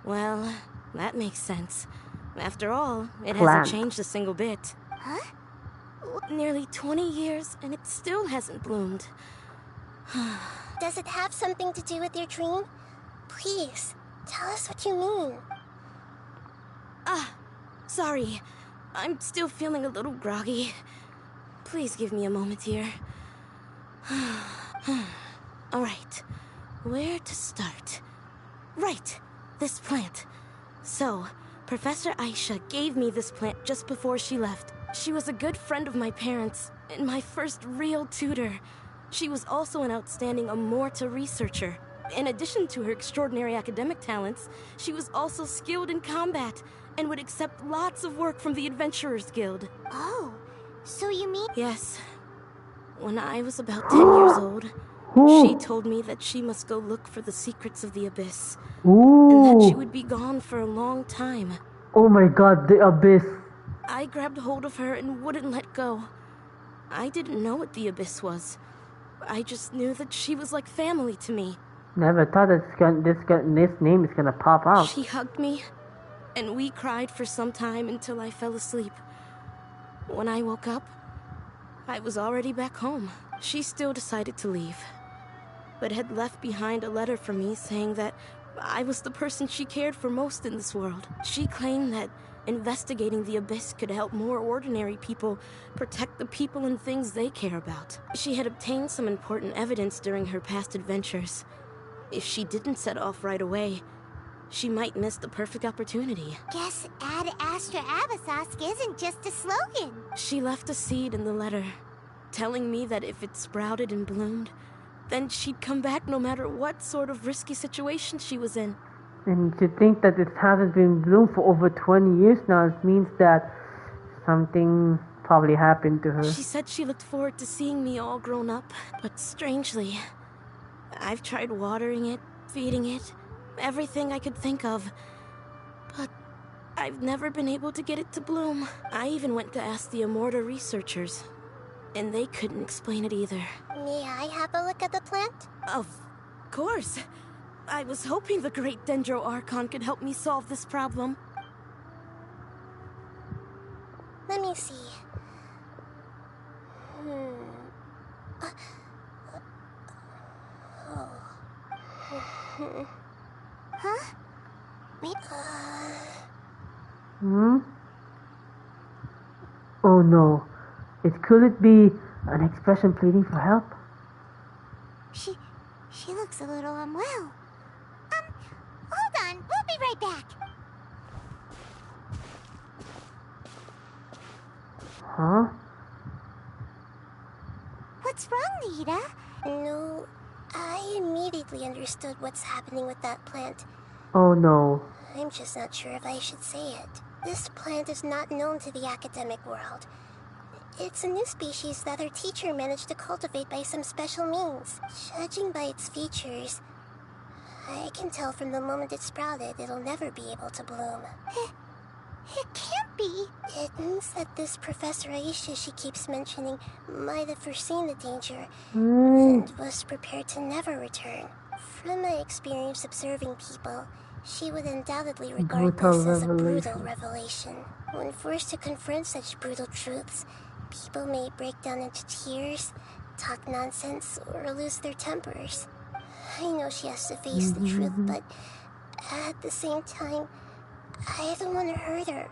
Well, that makes sense. After all, it hasn't changed a single bit. Huh? Nearly 20 years, and it still hasn't bloomed. Does it have something to do with your dream? Please, tell us what you mean. Sorry. I'm still feeling a little groggy. Please give me a moment here. Alright, where to start? Right, this plant. So, Professor Aisha gave me this plant just before she left. She was a good friend of my parents, and my first real tutor. She was also an outstanding Amorta researcher. In addition to her extraordinary academic talents, she was also skilled in combat, and would accept lots of work from the Adventurers Guild. Oh, so you mean... Yes. When I was about 10 years old, she told me that she must go look for the secrets of the Abyss. And that she would be gone for a long time. Oh my god, the Abyss. I grabbed hold of her and wouldn't let go. I didn't know what the Abyss was. I just knew that she was like family to me. Never thought this name is gonna pop out. She hugged me, and we cried for some time until I fell asleep. When I woke up, I was already back home. She still decided to leave, but had left behind a letter for me saying that I was the person she cared for most in this world. She claimed that investigating the Abyss could help more ordinary people protect the people and things they care about. She had obtained some important evidence during her past adventures. If she didn't set off right away, she might miss the perfect opportunity. Guess Ad Astra Abyssosque isn't just a slogan. She left a seed in the letter, telling me that if it sprouted and bloomed, then she'd come back no matter what sort of risky situation she was in. And to think that it hasn't been bloomed for over 20 years now, it means that something probably happened to her. She said she looked forward to seeing me all grown up, but strangely, I've tried watering it, feeding it, everything I could think of, but I've never been able to get it to bloom. I even went to ask the Amorta researchers, and they couldn't explain it either. May I have a look at the plant? Of course. I was hoping the great Dendro Archon could help me solve this problem. Let me see. Huh? Wait. Hmm? Oh no. Could it be an expression pleading for help? She looks a little unwell. Hold on. We'll be right back. Huh? What's wrong, Nahida? No, I immediately understood what's happening with that plant. Oh no. I'm just not sure if I should say it. This plant is not known to the academic world. It's a new species that our teacher managed to cultivate by some special means. Judging by its features, I can tell from the moment it sprouted it'll never be able to bloom. It can't be. It means that this Professor Aisha she keeps mentioning might have foreseen the danger and was prepared to never return. From my experience observing people, she would undoubtedly regard this as a brutal revelation. When forced to confront such brutal truths, people may break down into tears, talk nonsense, or lose their tempers. I know she has to face the truth, but at the same time, I don't want to hurt her.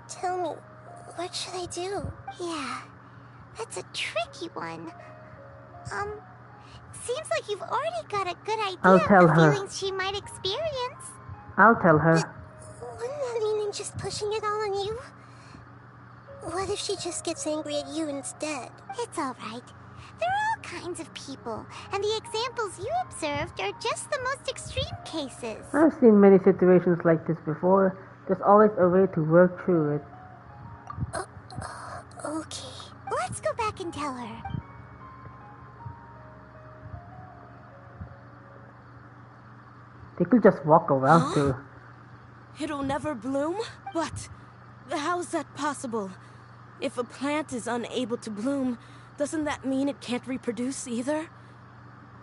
Tell me, what should I do? Yeah, that's a tricky one. Seems like you've already got a good idea of the feelings she might experience. I'll tell her. Wouldn't that mean I'm just pushing it all on you? What if she just gets angry at you instead? It's alright. There are all kinds of people, and the examples you observed are just the most extreme cases. I've seen many situations like this before. There's always a way to work through it. Okay. Let's go back and tell her. They could just walk around too. It'll never bloom? But how's that possible? If a plant is unable to bloom, doesn't that mean it can't reproduce either?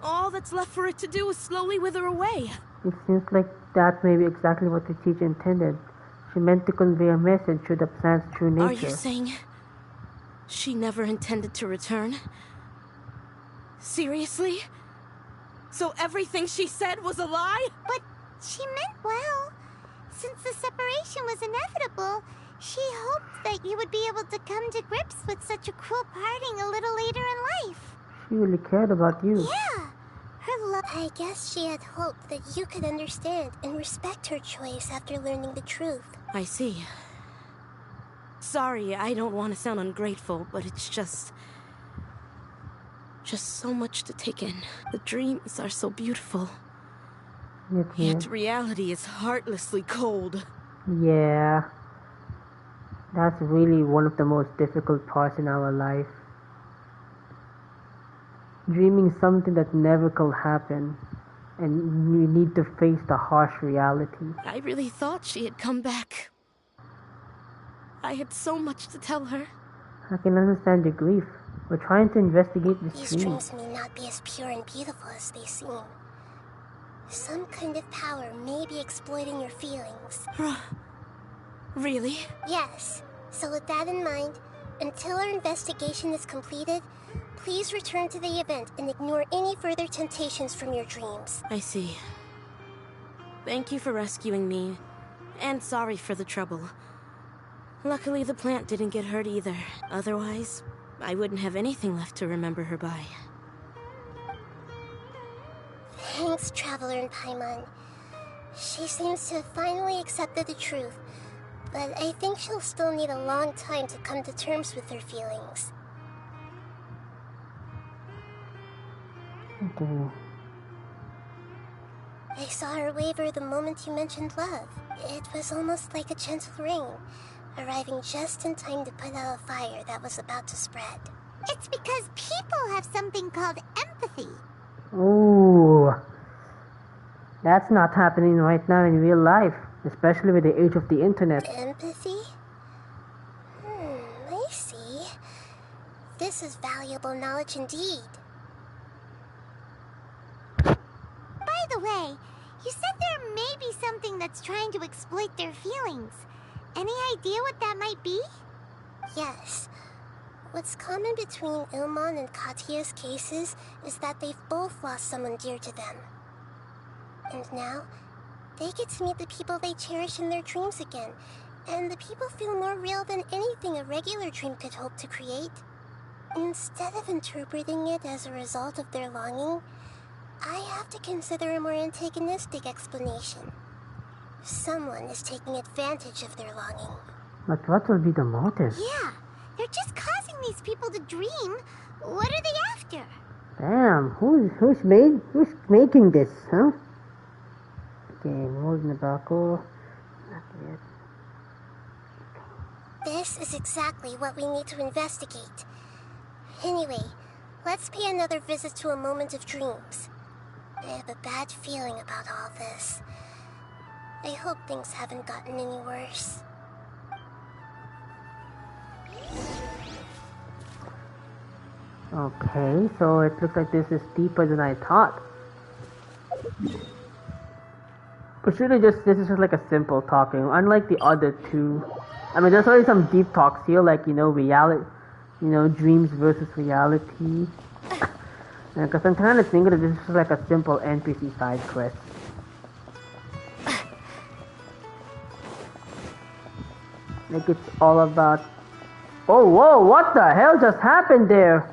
All that's left for it to do is slowly wither away. It seems like that may be exactly what the teacher intended. She meant to convey a message through the plant's true nature. Are you saying she never intended to return? Seriously? So everything she said was a lie? But she meant well. Since the separation was inevitable, she hoped that you would be able to come to grips with such a cruel parting a little later in life. She really cared about you. Yeah. Her love. I guess she had hoped that you could understand and respect her choice after learning the truth. I see. Sorry, I don't want to sound ungrateful, but it's just so much to take in. The dreams are so beautiful. Yet reality is heartlessly cold. Yeah. That's really one of the most difficult parts in our life. Dreaming something that never could happen, and you need to face the harsh reality. I really thought she had come back. I had so much to tell her. I can understand your grief. We're trying to investigate this These dreams may not be as pure and beautiful as they seem. Some kind of power may be exploiting your feelings. Really? Yes. So with that in mind, until our investigation is completed, please return to the event and ignore any further temptations from your dreams. I see. Thank you for rescuing me, and sorry for the trouble. Luckily, the plant didn't get hurt either. Otherwise, I wouldn't have anything left to remember her by. Thanks, Traveler in Paimon. She seems to have finally accepted the truth, but I think she'll still need a long time to come to terms with her feelings. Okay. I saw her waver the moment you mentioned love. It was almost like a gentle rain, arriving just in time to put out a fire that was about to spread. It's because people have something called empathy. Ooh. That's not happening right now in real life, especially with the age of the internet. Empathy? I see. This is valuable knowledge indeed. By the way, you said there may be something that's trying to exploit their feelings. Any idea what that might be? Yes. What's common between Ilmon and Katya's cases is that they've both lost someone dear to them. And now, they get to meet the people they cherish in their dreams again. And the people feel more real than anything a regular dream could hope to create. Instead of interpreting it as a result of their longing, I have to consider a more antagonistic explanation. Someone is taking advantage of their longing. But what will be the motive? Yeah, they're just causing these people to dream. What are they after? Damn, who's making this, huh? Okay, more than Nabaco. Not yet. This is exactly what we need to investigate. Anyway, let's pay another visit to a moment of dreams. I have a bad feeling about all this. I hope things haven't gotten any worse. Okay, so it looks like this is deeper than I thought. But surely this is just like a simple talking, unlike the other two. I mean, there's already some deep talks here, like, reality, dreams versus reality. Because I'm kind of thinking that this is like a simple NPC side quest. Like it's all about... Oh, whoa, what the hell just happened there?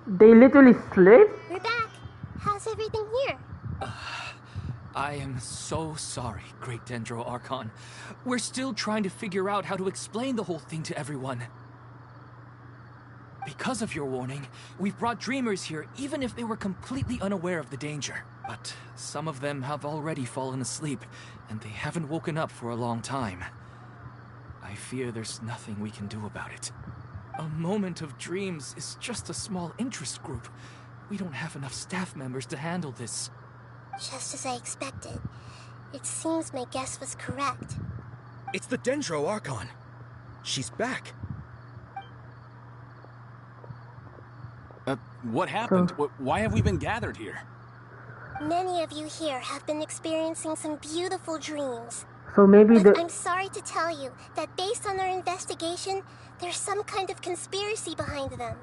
They literally slipped? We're back. How's everything here? I am so sorry, Great Dendro Archon. We're still trying to figure out how to explain the whole thing to everyone. Because of your warning, we've brought dreamers here even if they were completely unaware of the danger. But some of them have already fallen asleep, and they haven't woken up for a long time. I fear there's nothing we can do about it. A moment of dreams is just a small interest group. We don't have enough staff members to handle this. Just as I expected. It seems my guess was correct. It's the Dendro Archon. She's back. What happened? Why have we been gathered here? Many of you here have been experiencing some beautiful dreams. So maybe but I'm sorry to tell you that based on our investigation, there's some kind of conspiracy behind them.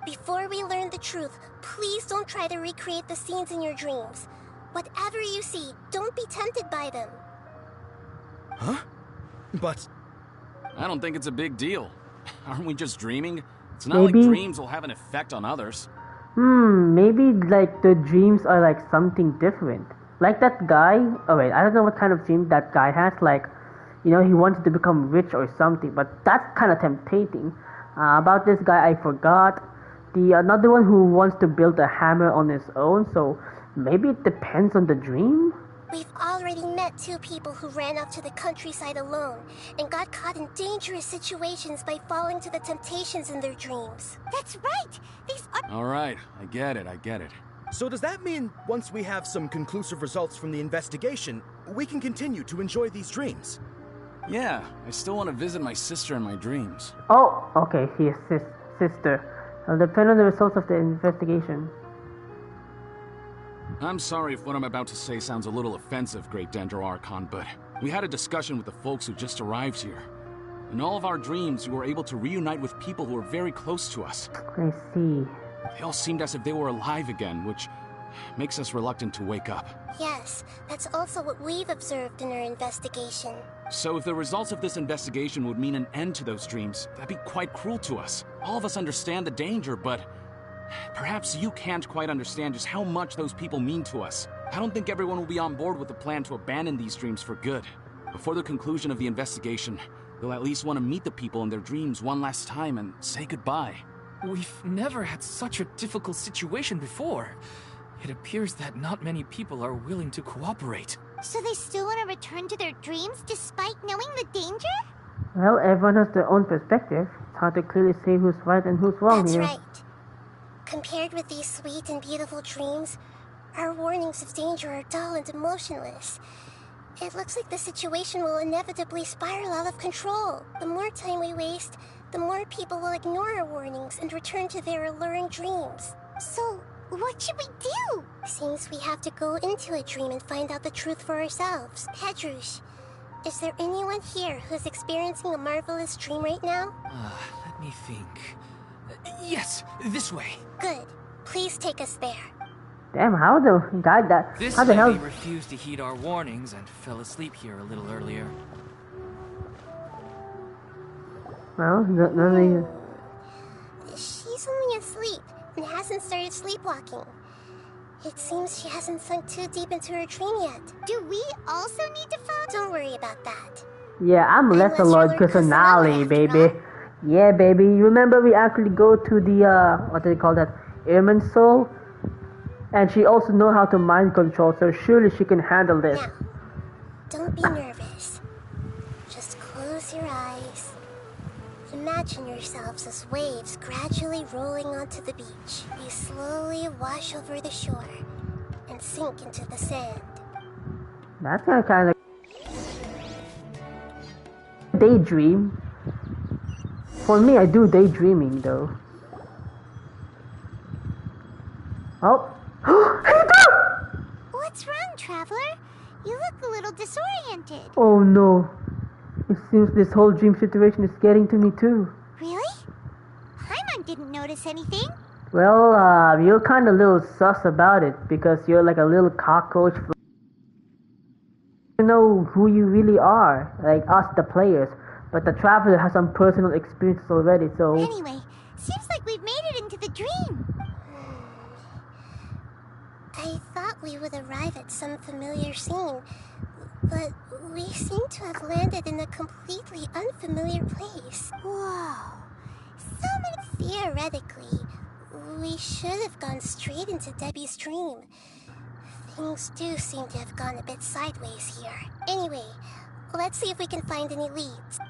Before we learn the truth, please don't try to recreate the scenes in your dreams. Whatever you see, don't be tempted by them. Huh? But... I don't think it's a big deal. Aren't we just dreaming? It's not like dreams will have an effect on others. Maybe like the dreams are like something different. Like that guy, oh wait, I don't know what kind of dream that guy has, like, he wanted to become rich or something, but that's kind of tempting. About this guy, I forgot. Another one who wants to build a hammer on his own, so maybe it depends on the dream? We've already met two people who ran off to the countryside alone and got caught in dangerous situations by falling to the temptations in their dreams. That's right! These are... Alright, I get it. So does that mean once we have some conclusive results from the investigation, we can continue to enjoy these dreams? Yeah, I still want to visit my sister in my dreams. Oh, okay, his sister. It'll depend on the results of the investigation. I'm sorry if what I'm about to say sounds a little offensive, Great Dendro Archon, but we had a discussion with the folks who just arrived here. In all of our dreams, we were able to reunite with people who were very close to us. I see. They all seemed as if they were alive again, which makes us reluctant to wake up. Yes, that's also what we've observed in our investigation. So if the results of this investigation would mean an end to those dreams, that'd be quite cruel to us. All of us understand the danger, but perhaps you can't quite understand just how much those people mean to us. I don't think everyone will be on board with the plan to abandon these dreams for good. Before the conclusion of the investigation, they'll at least want to meet the people in their dreams one last time and say goodbye. We've never had such a difficult situation before. It appears that not many people are willing to cooperate. So they still want to return to their dreams despite knowing the danger? Well, everyone has their own perspective. It's hard to clearly say who's right and who's wrong here. That's right. Compared with these sweet and beautiful dreams, our warnings of danger are dull and emotionless. It looks like the situation will inevitably spiral out of control. The more time we waste, the more people will ignore our warnings and return to their alluring dreams. So, what should we do? Seems we have to go into a dream and find out the truth for ourselves. Pedrush, is there anyone here who's experiencing a marvelous dream right now? Let me think. Yes, this way. Good. Please take us there. Damn, how the God that? This How the hell? lady refused to heed our warnings and fell asleep here a little earlier. Well, no. She's only asleep and hasn't started sleepwalking. It seems she hasn't sunk too deep into her dream yet. Do we also need to follow? Don't worry about that. Yeah, I'm Lesser Lord personality, baby. Yeah, baby. You remember we actually go to the what do they call that? Airman Soul, and she also know how to mind control, so surely she can handle this. Now, don't be nervous. Just close your eyes. Imagine yourselves as waves gradually rolling onto the beach. You slowly wash over the shore and sink into the sand. That's kind of daydream. For me, I do daydreaming though. Oh. What's wrong, Traveler? You look a little disoriented. Oh no. It seems this whole dream situation is getting to me too. Really? Paimon didn't notice anything. Well, you're kind of a little sus about it because you're like a little cockroach. You know who you really are, like us, the players. But the Traveler has some personal experiences already, so... Anyway, seems like we've made it into the dream. I thought we would arrive at some familiar scene, but we seem to have landed in a completely unfamiliar place. Whoa. So many... Theoretically, we should have gone straight into Debbie's dream. Things do seem to have gone a bit sideways here. Anyway, let's see if we can find any leads.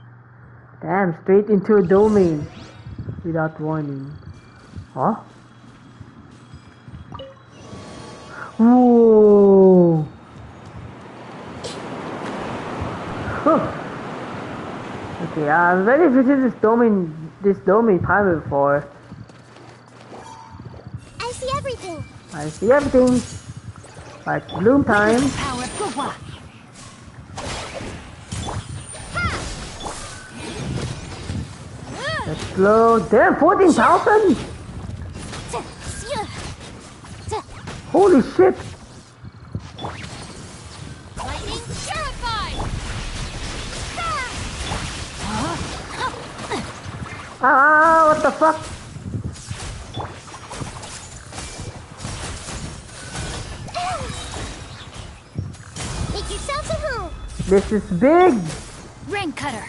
Damn, straight into a domain. Without warning. Huh? Whoa! Huh. Okay, I've already visited this domain time before. I see everything. I see everything. Like bloom time. Power, go on. Explode. Damn, 14,000? Holy shit. Lightning terrified. Ah, what the fuck? Make yourselves at home. This is big. Rain cutter.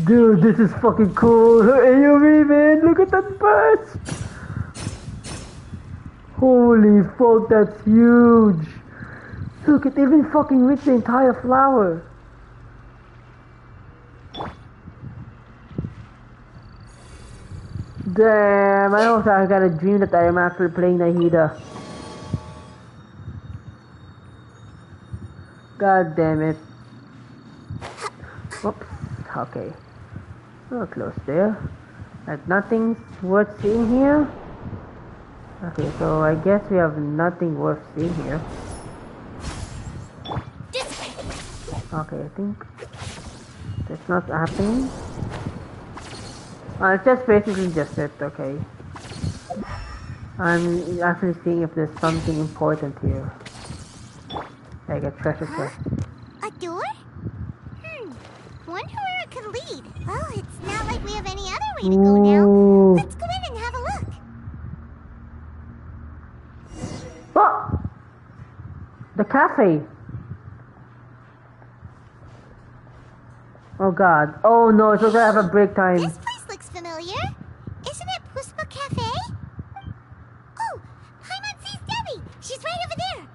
Dude, this is fucking cool. Her AoE, man. Look at that burst. Holy fuck, that's huge. Look, it even fucking reached the entire flower. Damn, I also got a dream that I am actually playing Nahida. God damn it. Oops, okay. Oh, close there. Like nothing's worth seeing here. Okay, so I guess we have nothing worth seeing here. Okay, I think that's not happening. It's just basically just it, okay. I'm actually seeing if there's something important here. Like a treasure chest. A door? Wonder where it could lead. Well, it's not like we have any other way to go now. Let's go in and have a look. Oh! The cafe! Oh god. Oh no, it's okay, I have a break time. This place looks familiar. Isn't it Puspa Cafe? Oh, Paimon sees Debbie. She's right over there.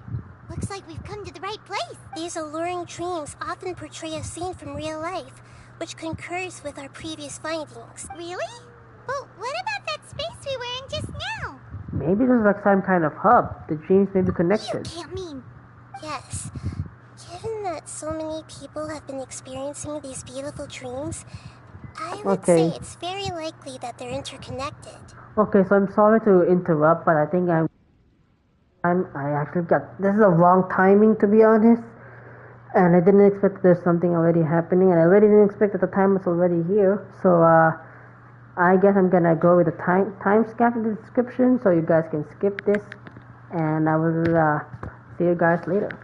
Looks like we've come to the right place. These alluring dreams often portray a scene from real life, which concurs with our previous findings. Really? But what about that space we were in just now? Maybe there's like some kind of hub. The dreams may be connected. You can't mean... Yes. Given that so many people have been experiencing these beautiful dreams, I would say it's very likely that they're interconnected. Okay, so I'm sorry to interrupt, but I think I actually got... This is the wrong timing, to be honest. And I didn't expect there's something already happening, and I already didn't expect that the time was already here. So, I guess I'm gonna go with the time stamp in the description so you guys can skip this, and I will see you guys later.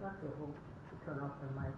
have to hold to turn off the mic.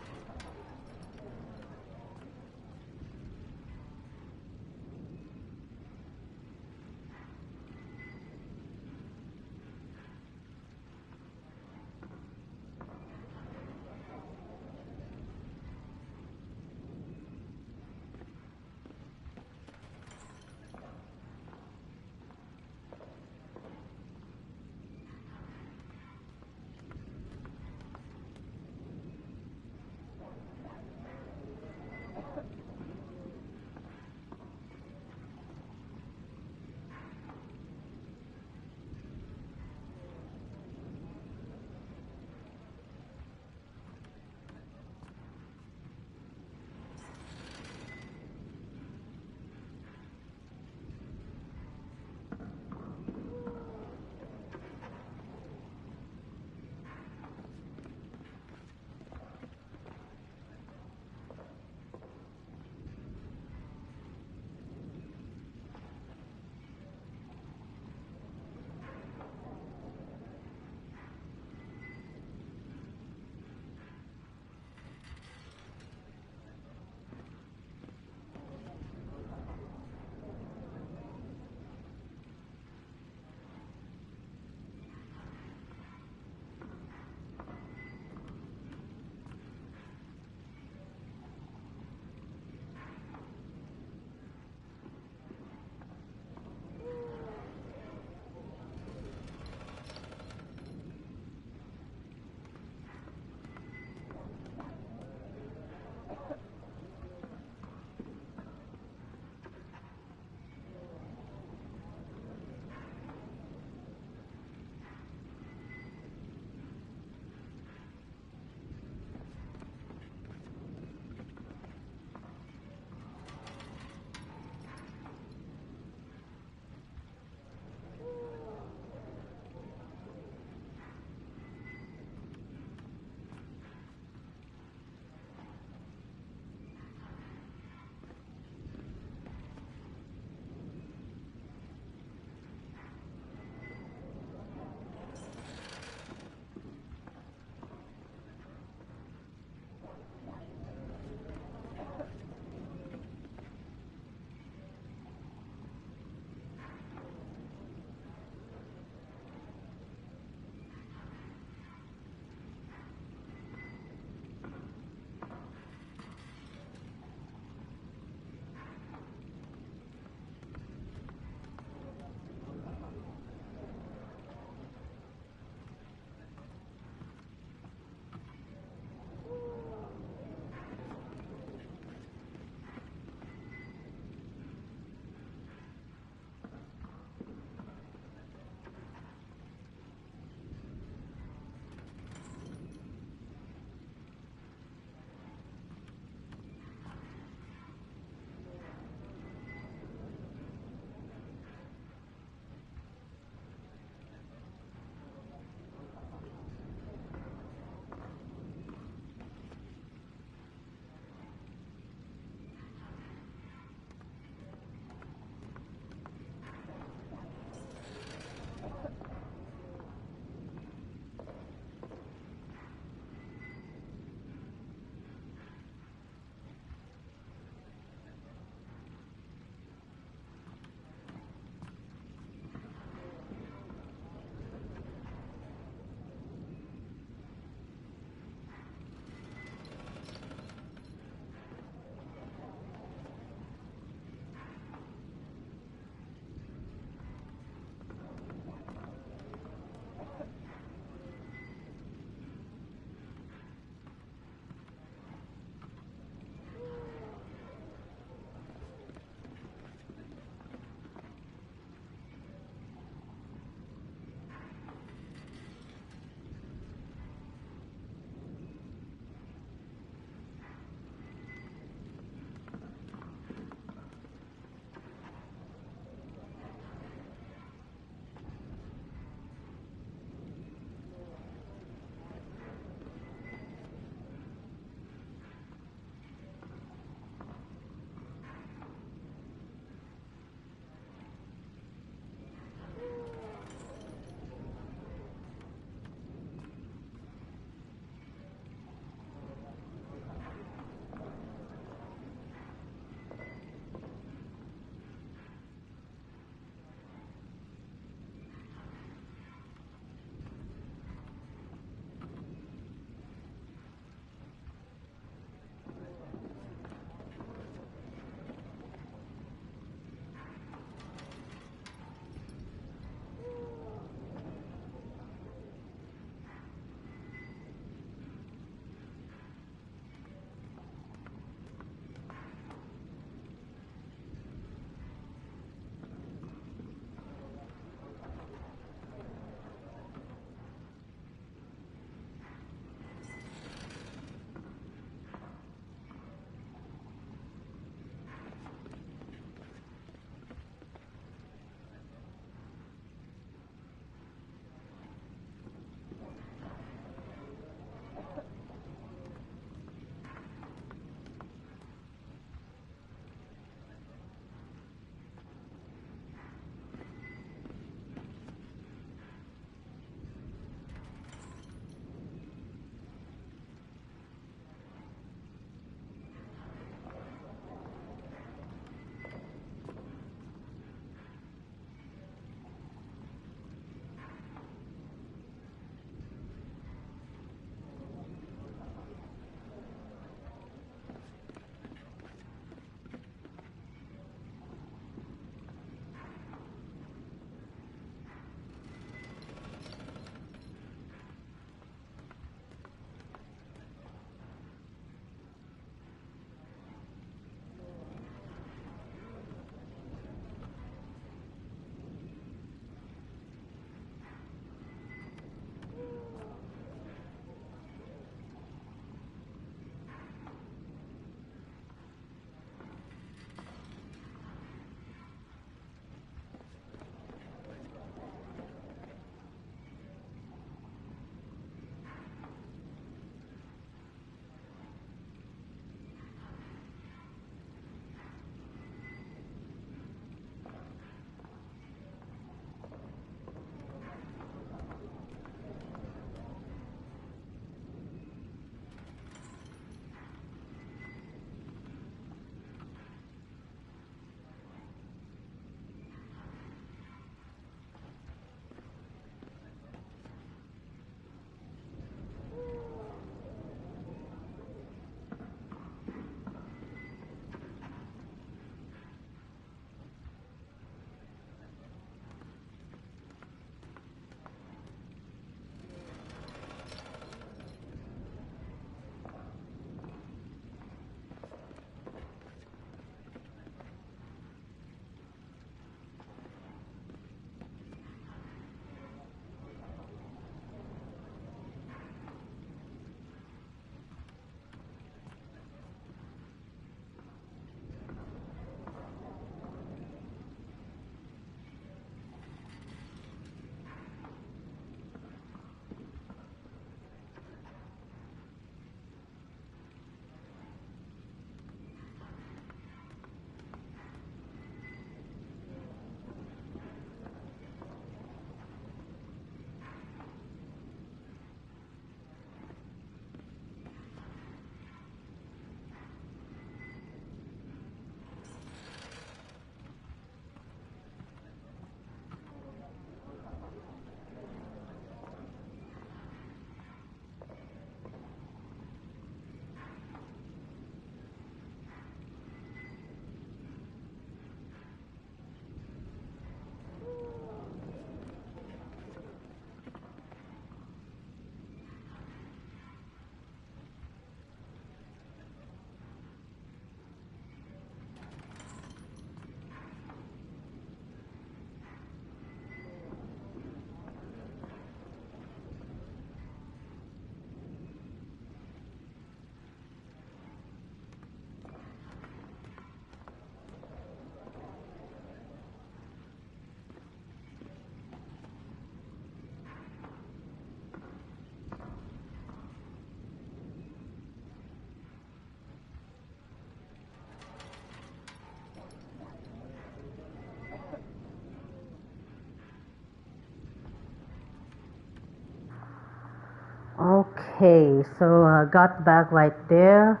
Okay, so got back right there.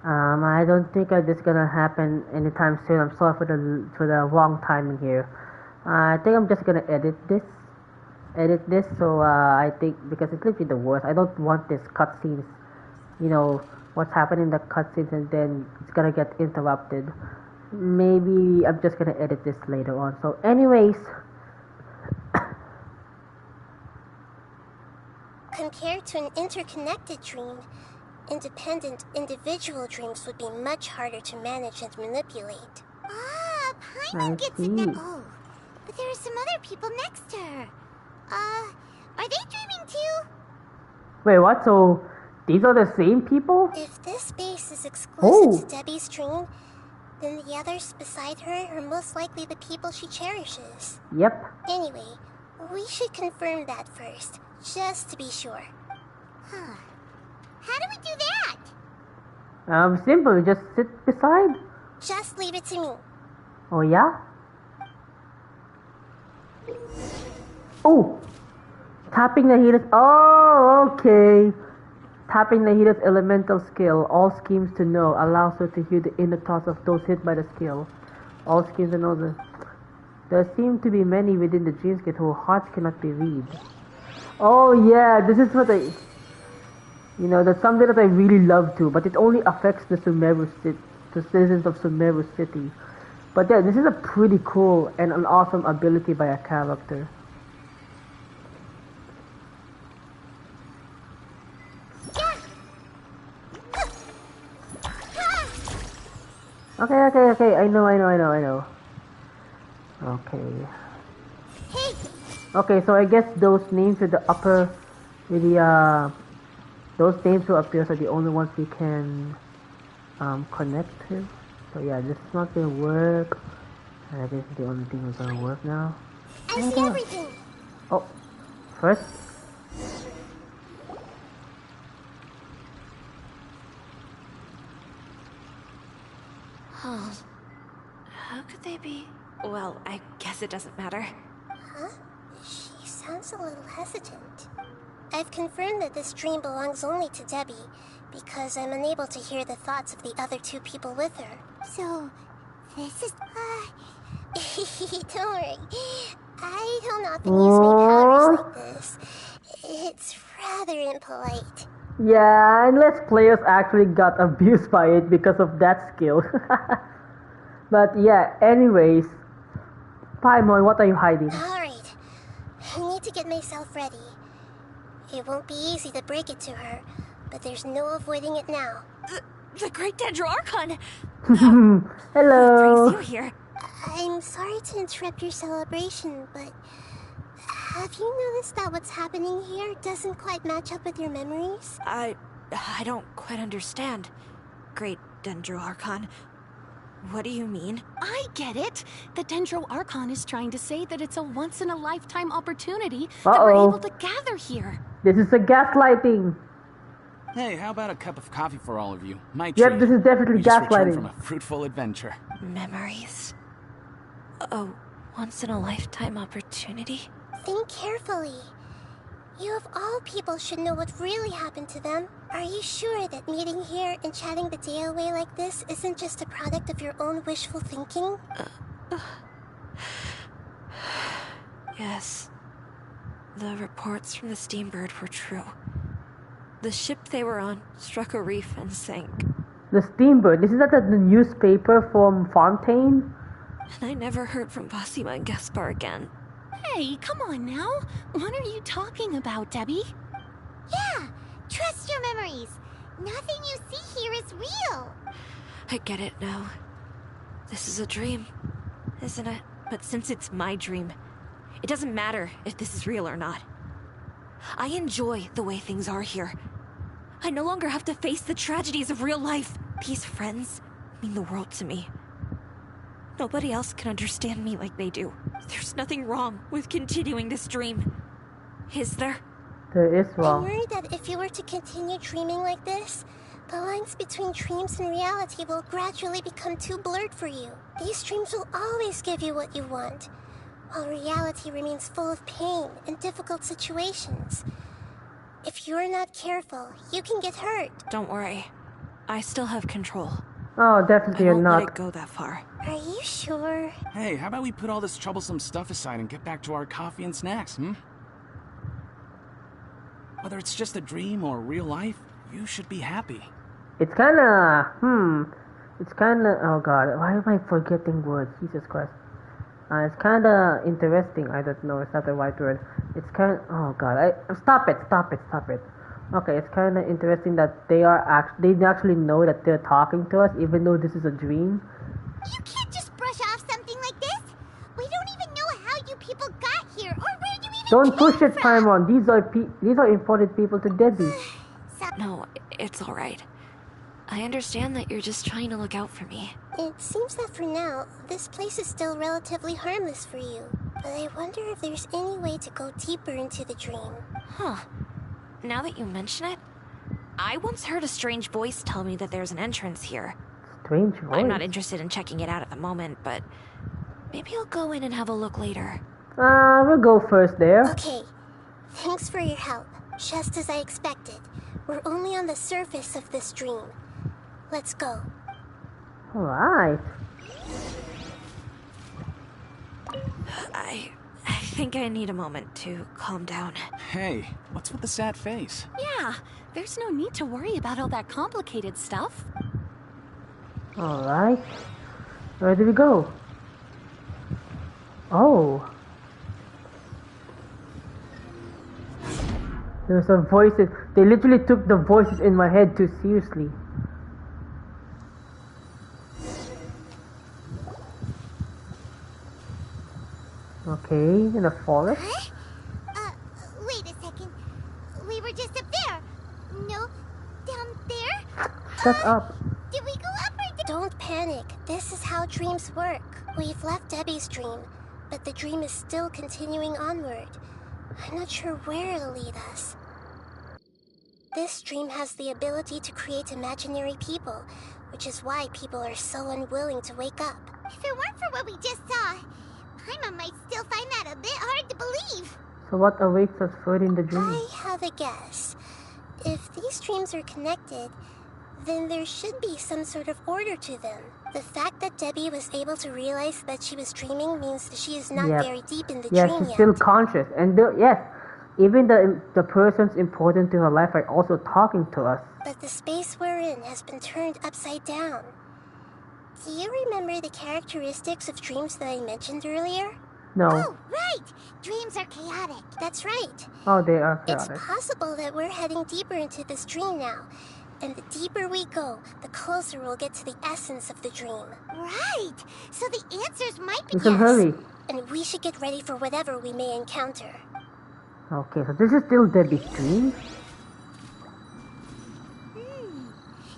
I don't think this is gonna happen anytime soon. I'm sorry for the wrong timing here. I think I'm just gonna edit this. So I think because it's literally the worst. I don't want this cutscenes. You know what's happening in the cutscenes, and then it's gonna get interrupted. Maybe I'm just gonna edit this later on. So, anyways. Compared to an interconnected dream, independent individual dreams would be much harder to manage and manipulate. Ah, Paimon gets it now. Oh, but there are some other people next to her. Are they dreaming too? Wait, what? So, these are the same people? If this space is exclusive to Debbie's dream, then the others beside her are most likely the people she cherishes. Yep. Anyway, we should confirm that first, just to be sure. Huh. How do we do that? Simple. You just sit beside. Just leave it to me. Oh, yeah? Oh! Tapping Nahida's... Oh, okay. Tapping Nahida's elemental skill. All schemes to know allows her to hear the inner thoughts of those hit by the skill. All schemes to know the... There seem to be many within the Dreamscape whose hearts cannot be read. Oh yeah, this is what I... You know, that's something that I really love too, but it only affects the citizens of Sumeru City. But yeah, this is a pretty cool and an awesome ability by a character. Okay, I know. Okay. Hey. Okay, so I guess those names with the upper, with the, those names who appear are the only ones we can, connect to. So yeah, this is not gonna work. This is the only thing that's gonna work now. I see everything. Oh, first. Oh. How could they be? Well, I guess it doesn't matter. Huh? She sounds a little hesitant. I've confirmed that this dream belongs only to Debbie, because I'm unable to hear the thoughts of the other two people with her. So, this is... Don't worry. I don't often use my powers like this. It's rather impolite. Yeah, unless players actually got abused by it because of that skill. But yeah, anyways. Paimon, what are you hiding? Alright. I need to get myself ready. It won't be easy to break it to her, but there's no avoiding it now. The Great Dendro Archon! Hello! What brings you here? I'm sorry to interrupt your celebration, but have you noticed that what's happening here doesn't quite match up with your memories? I don't quite understand. Great Dendro Archon. What do you mean? I get it. The Dendro Archon is trying to say that it's a once-in-a-lifetime opportunity Uh-oh. that we're able to gather here. This is a gaslighting. Hey, how about a cup of coffee for all of you? My Yep, treat. this is definitely We just returned gaslighting. from a fruitful adventure. Memories. A once-in-a-lifetime opportunity? Think carefully. You of all people should know what really happened to them. Are you sure that meeting here and chatting the day away like this isn't just a product of your own wishful thinking? Yes. The reports from the Steambird were true. The ship they were on struck a reef and sank. The Steambird. This is not the newspaper from Fontaine? And I never heard from Basima and Gaspar again. Hey, come on now. What are you talking about, Debbie? Yeah, trust your memories. Nothing you see here is real. I get it now. This is a dream, isn't it? But since it's my dream, it doesn't matter if this is real or not. I enjoy the way things are here. I no longer have to face the tragedies of real life. These friends mean the world to me. Nobody else can understand me like they do. There's nothing wrong with continuing this dream. Is there? There is I'm wrong. worried that if you were to continue dreaming like this, the lines between dreams and reality will gradually become too blurred for you. These dreams will always give you what you want, while reality remains full of pain and difficult situations. If you're not careful, you can get hurt. Don't worry. I still have control. Oh, definitely I you're won't let not. it go that far. Are you sure? Hey, how about we put all this troublesome stuff aside and get back to our coffee and snacks, Whether it's just a dream or real life, you should be happy. It's kinda, oh god, why am I forgetting words? Jesus Christ. It's kinda interesting, I don't know, it's not the right word. It's kinda, oh god, stop it. Okay, it's kinda interesting that they actually know that they're talking to us, even though this is a dream. You can't just brush off something like this. We don't even know how you people got here, or where you even Don't came push it, from. Paimon. These are important people to Debbie. No, it's alright. I understand that you're just trying to look out for me. It seems that for now, this place is still relatively harmless for you. But I wonder if there's any way to go deeper into the dream. Huh. Now that you mention it, I once heard a strange voice tell me that there's an entrance here. Strange voice. I'm not interested in checking it out at the moment, but maybe I'll go in and have a look later. We'll go first there. Okay, thanks for your help. Just as I expected. We're only on the surface of this dream. Let's go. Alright. I think I need a moment to calm down. Hey, what's with the sad face? Yeah, there's no need to worry about all that complicated stuff. Alright. Where do we go? Oh. There's some voices. They literally took the voices in my head too seriously. Okay, in the forest? Huh? Wait a second. We were just up there. No, down there? Shut up. Did we go up or down? Don't panic. This is how dreams work. We've left Debbie's dream, but the dream is still continuing onward. I'm not sure where it'll lead us. This dream has the ability to create imaginary people, which is why people are so unwilling to wake up. If it weren't for what we just saw, Paimon might still find that a bit hard to believe. So what awaits us further in the dream? I have a guess. If these dreams are connected, then there should be some sort of order to them. The fact that Debbie was able to realize that she was dreaming means that she is not Yep. very deep in the Yes, dream she's yet. still conscious. And yes, even the persons important to her life are also talking to us. But the space we're in has been turned upside down. Do you remember the characteristics of dreams that I mentioned earlier? No. Oh, right! Dreams are chaotic. That's right. Oh, they are It's chaotic. possible that we're heading deeper into this dream now. And the deeper we go, the closer we'll get to the essence of the dream. Right! So the answers might be We should yes. hurry. And we should get ready for whatever we may encounter. Okay, so this is still Debbie's dream.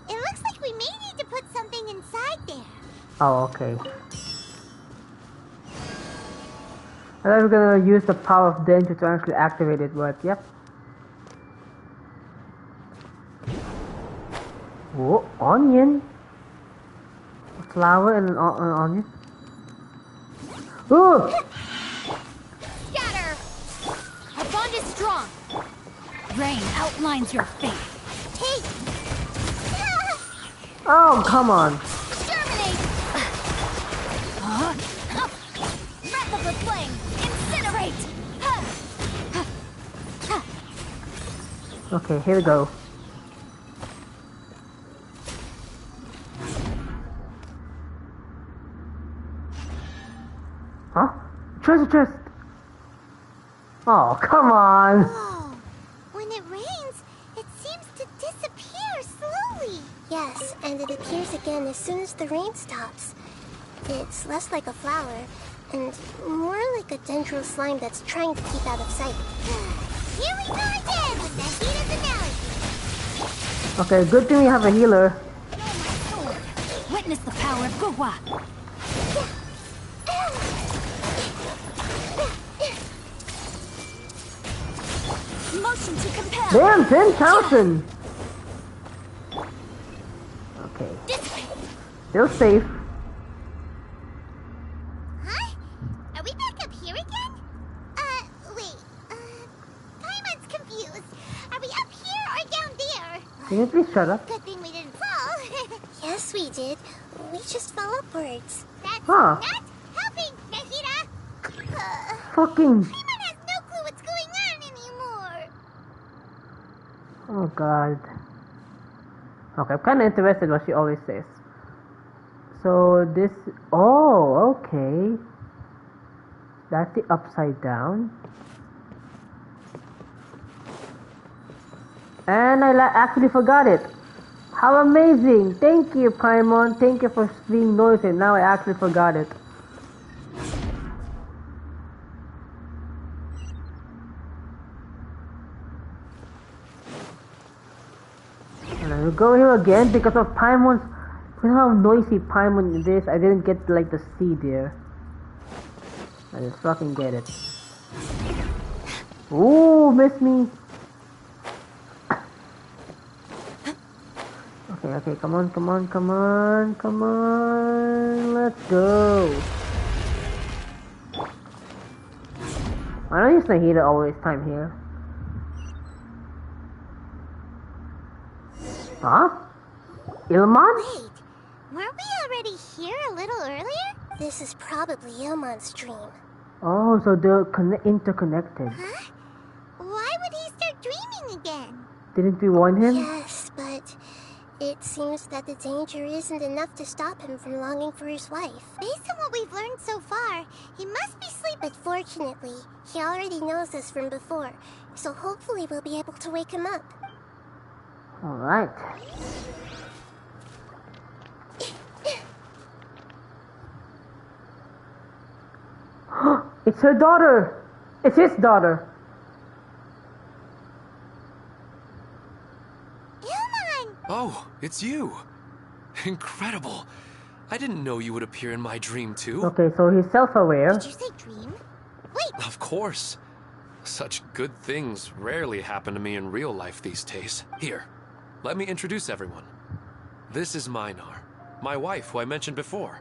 It looks like we may need to put something inside there. Oh, okay. I thought we were gonna use the power of danger to actually activate it, but yep. Oh, onion. A flower and an onion. Oh! Scatter! Our bond is strong. Rain outlines your fate. Take! Oh, come on. Exterminate! Breath of the flame! Incinerate! Okay, here we go. Huh? Treasure chest! Oh, come on! Oh, when it rains, it seems to disappear slowly. Yes, and it appears again as soon as the rain stops. It's less like a flower, and more like a dendro slime that's trying to keep out of sight. Here we go again with Nahida's analogy. Okay, good thing we have a healer. Witness the power of Gugwa. Motion to compel. Damn, 10,000! Okay. Still safe. Huh? Are we back up here again? Wait. Paimon's confused. Are we Can you please shut up? Good thing we didn't fall. Yes, we did. We just fell upwards. That's Huh. not helping, Nahida. Fucking. Paimon has no clue what's going on anymore. Oh god. Okay, I'm kind of interested what she always says. So this. Oh, okay. That's the upside down. And I actually forgot it. How amazing! Thank you, Paimon. Thank you for being noisy. Now I actually forgot it. And I will go here again because of Paimon's. You know how noisy Paimon is. I didn't get like the C there. I just fucking get it. Ooh, missed me. Okay, come on. Let's go. Why don't use Nahida all this time here? Huh? Ilman? Wait, weren't we already here a little earlier? This is probably Ilmon's dream. Oh, so they're interconnected. Huh? Why would he start dreaming again? Didn't we warn him? Yes, but it seems that the danger isn't enough to stop him from longing for his wife. Based on what we've learned so far, he must be sleeping. But fortunately, he already knows this from before, so hopefully we'll be able to wake him up. Alright. It's her daughter! It's his daughter! Ilman! Oh, it's you. Incredible. I didn't know you would appear in my dream too. Okay, so he's self-aware. Did you say dream? Wait! Of course. Such good things rarely happen to me in real life these days. Here, let me introduce everyone. This is Minar, my wife who I mentioned before.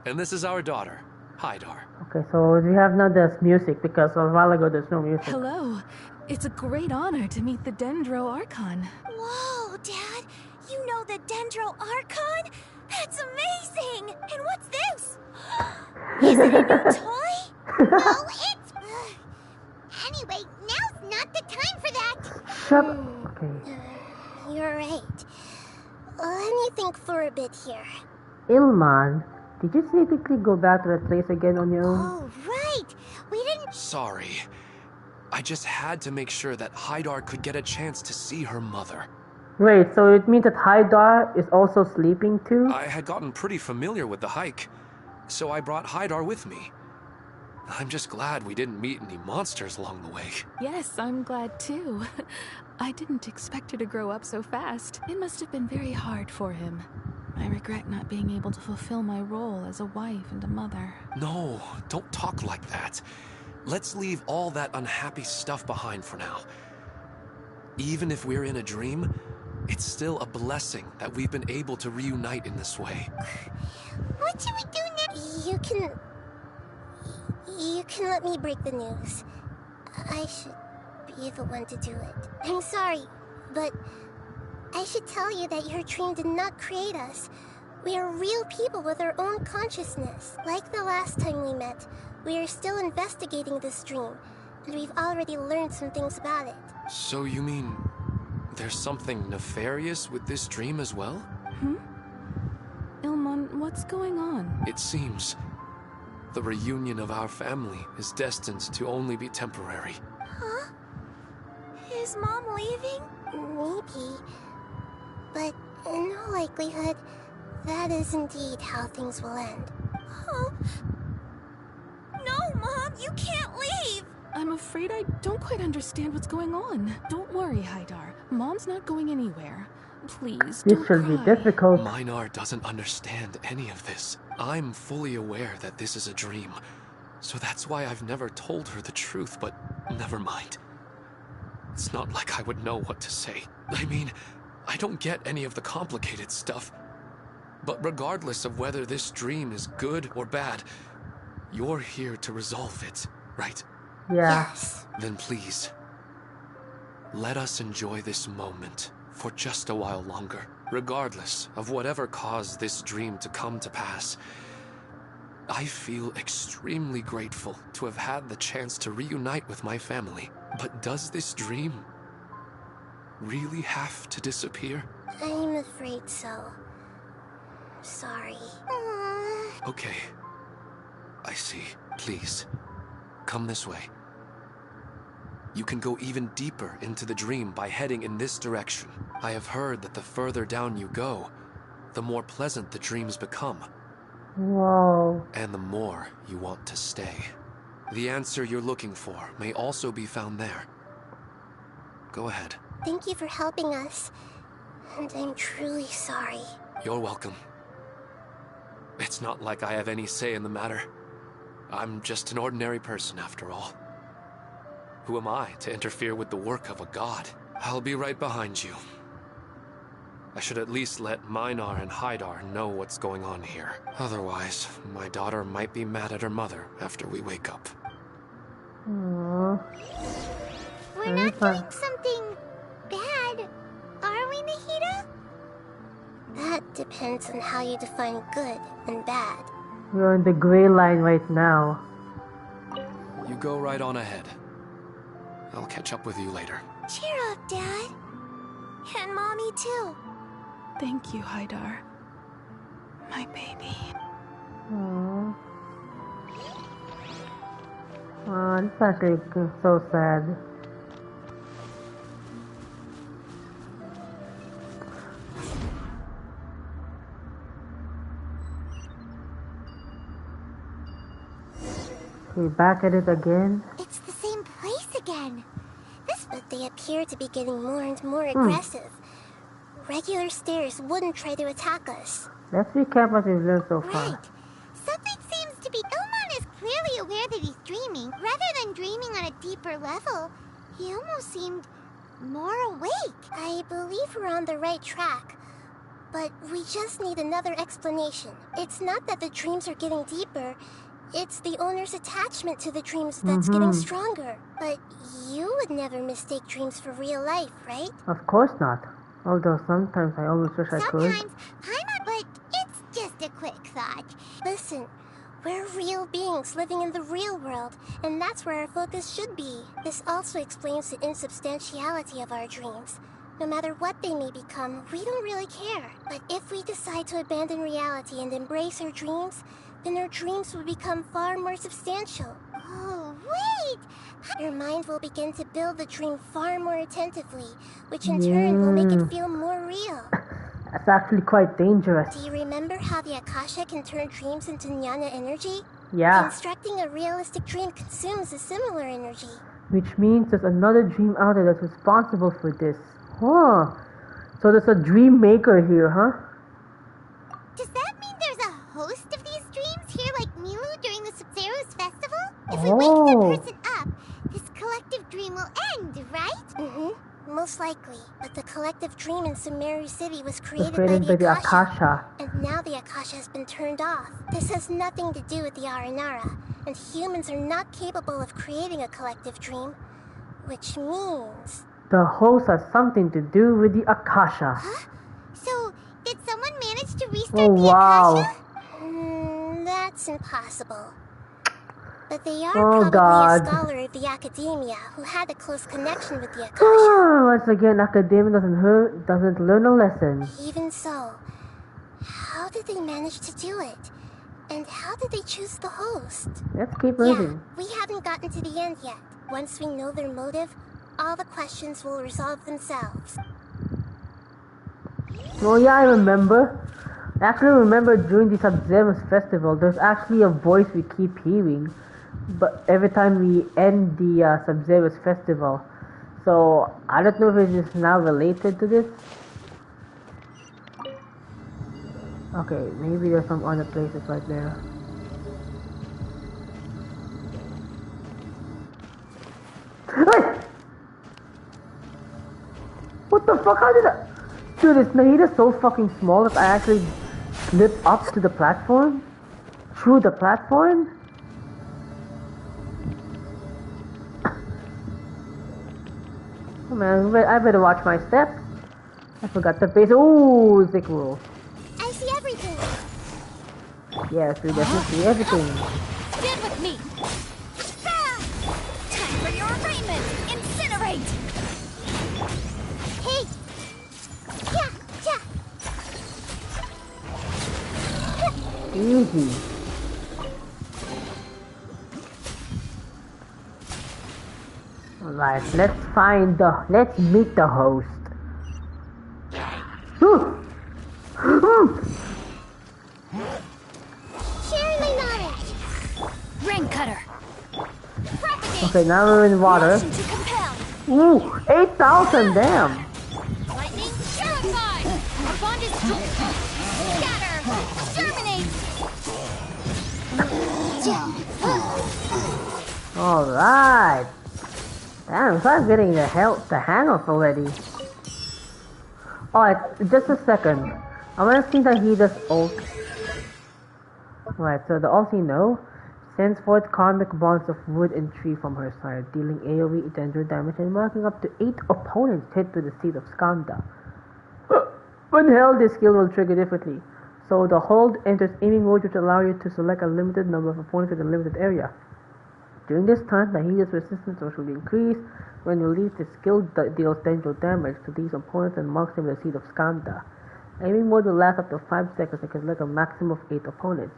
And this is our daughter, Hydar. Okay, so we have now this music because a while ago there's no music. Hello. It's a great honor to meet the Dendro Archon. Whoa, Dad! You know the Dendro Archon? That's amazing! And what's this? Is it a new toy? No, it's... Anyway, now's not the time for that! Shut up. Okay. You're right. Let me think for a bit here. Ilman, did you secretly go back to that place again on your own? Oh, right! We didn't... Sorry. I just had to make sure that Hydar could get a chance to see her mother. Wait, so it means that Hydar is also sleeping too? I had gotten pretty familiar with the hike, so I brought Hydar with me. I'm just glad we didn't meet any monsters along the way. Yes, I'm glad too. I didn't expect her to grow up so fast. It must have been very hard for him. I regret not being able to fulfill my role as a wife and a mother. No, don't talk like that. Let's leave all that unhappy stuff behind for now. Even if we're in a dream, it's still a blessing that we've been able to reunite in this way. What should we do next? You can let me break the news. I should be the one to do it. I'm sorry, but I should tell you that your dream did not create us. We are real people with our own consciousness. Like the last time we met, we are still investigating this dream, and we've already learned some things about it. So you mean there's something nefarious with this dream as well? Ilman, what's going on? It seems the reunion of our family is destined to only be temporary. Huh? Is Mom leaving? Maybe. But in all likelihood, that is indeed how things will end. Huh? No, Mom, you can't leave! I'm afraid I don't quite understand what's going on. Don't worry, Hydar. Mom's not going anywhere. Please, This don't should be cry. difficult. Minar doesn't understand any of this. I'm fully aware that this is a dream, so that's why I've never told her the truth, but never mind. It's not like I would know what to say. I mean, I don't get any of the complicated stuff. But regardless of whether this dream is good or bad, you're here to resolve it, right? Yeah. Yes. Then please, let us enjoy this moment for just a while longer. Regardless of whatever caused this dream to come to pass, I feel extremely grateful to have had the chance to reunite with my family. But does this dream really have to disappear? I'm afraid so. Sorry. Okay. I see. Please, come this way. You can go even deeper into the dream by heading in this direction. I have heard that the further down you go, the more pleasant the dreams become. Whoa. And the more you want to stay. The answer you're looking for may also be found there. Go ahead. Thank you for helping us. And I'm truly sorry. You're welcome. It's not like I have any say in the matter. I'm just an ordinary person after all. Who am I to interfere with the work of a god? I'll be right behind you. I should at least let Minar and Haidar know what's going on here. Otherwise, my daughter might be mad at her mother after we wake up. Aww. We're not doing something bad, are we, Nahida? That depends on how you define good and bad. We're on the gray line right now. You go right on ahead. I'll catch up with you later. Cheer up, Dad. And Mommy, too. Thank you, Haidar. My baby. Aww. Oh, this is actually so sad. Okay, back at it again. It's the same place again. But they appear to be getting more and more aggressive. Regular stairs wouldn't try to attack us. Let's recap what we've learned so far. Right. Something seems to be... Ilman is clearly aware that he's dreaming. Rather than dreaming on a deeper level, he almost seemed more awake. I believe we're on the right track. But we just need another explanation. It's not that the dreams are getting deeper. It's the owner's attachment to the dreams that's getting stronger. But you would never mistake dreams for real life, right? Of course not. Although sometimes I almost wish I could. Sometimes, but it's just a quick thought. Listen, we're real beings living in the real world, and that's where our focus should be. This also explains the insubstantiality of our dreams. No matter what they may become, we don't really care. But if we decide to abandon reality and embrace our dreams, then our dreams will become far more substantial. Oh, wait! Your mind will begin to build the dream far more attentively, which in turn will make it feel more real. That's actually quite dangerous. Do you remember how the Akasha can turn dreams into jnana energy? Yeah. Constructing a realistic dream consumes a similar energy. Which means there's another dream out there that's responsible for this. Huh. So there's a dream maker here, huh? Does that mean there's a host of these dreams here like Milu during the Sub-Zero's festival? If we wake that person up, this collective dream will end, right? Most likely. But the collective dream in Sumeru City was created by the Akasha. And now the Akasha has been turned off. This has nothing to do with the Aranara, and humans are not capable of creating a collective dream. Which means... the host has something to do with the Akasha. Huh? So, did someone manage to restart the Akasha? That's impossible. But they are probably a scholar of the academia who had a close connection with the Akasha. Once again, academia doesn't learn a lesson. Even so, how did they manage to do it? And how did they choose the host? Let's keep reading. We haven't gotten to the end yet. Once we know their motive, all the questions will resolve themselves. Oh yeah, I remember. I actually remember during the Sub-Zero's festival, there's actually a voice we keep hearing. But every time we end the Sub-Zero's festival. So, I don't know if it is now related to this. Okay, maybe there's some other places right there. Hey! What the fuck? How did I... Dude, is Nahida so fucking small that I actually slipped up to the platform? Through the platform? Oh man, I better watch my step. I forgot the base. Ooh, sick roll. I see everything. Yes, we definitely see everything. Stand with me. Time for your arraignment. Incinerate. Hey. Yeah. Easy. Alright, let's meet the host. Sharing my knowledge. Ring cutter. Propagate. Okay, now we're in water. Reaction to compel. Ooh, 8,000, damn. Lightning, purify. Our bond is scatter. Exterminate. Alright. Damn, I'm getting the hang of already. Alright, just a second. I wanna see Nahida's ult. Alright, so the ult you know sends forth karmic bonds of wood and tree from her side, dealing AoE danger damage and marking up to 8 opponents hit with the Seed of Skanda. When held, this skill will trigger differently. So the hold enters aiming mode, which allows you to select a limited number of opponents in a limited area. During this time, Nahida's resistance will increase. When released, the skill deals danger damage to these opponents and marks them with the Seed of Skanda. Aiming mode will last up to 5 seconds and can select a maximum of 8 opponents.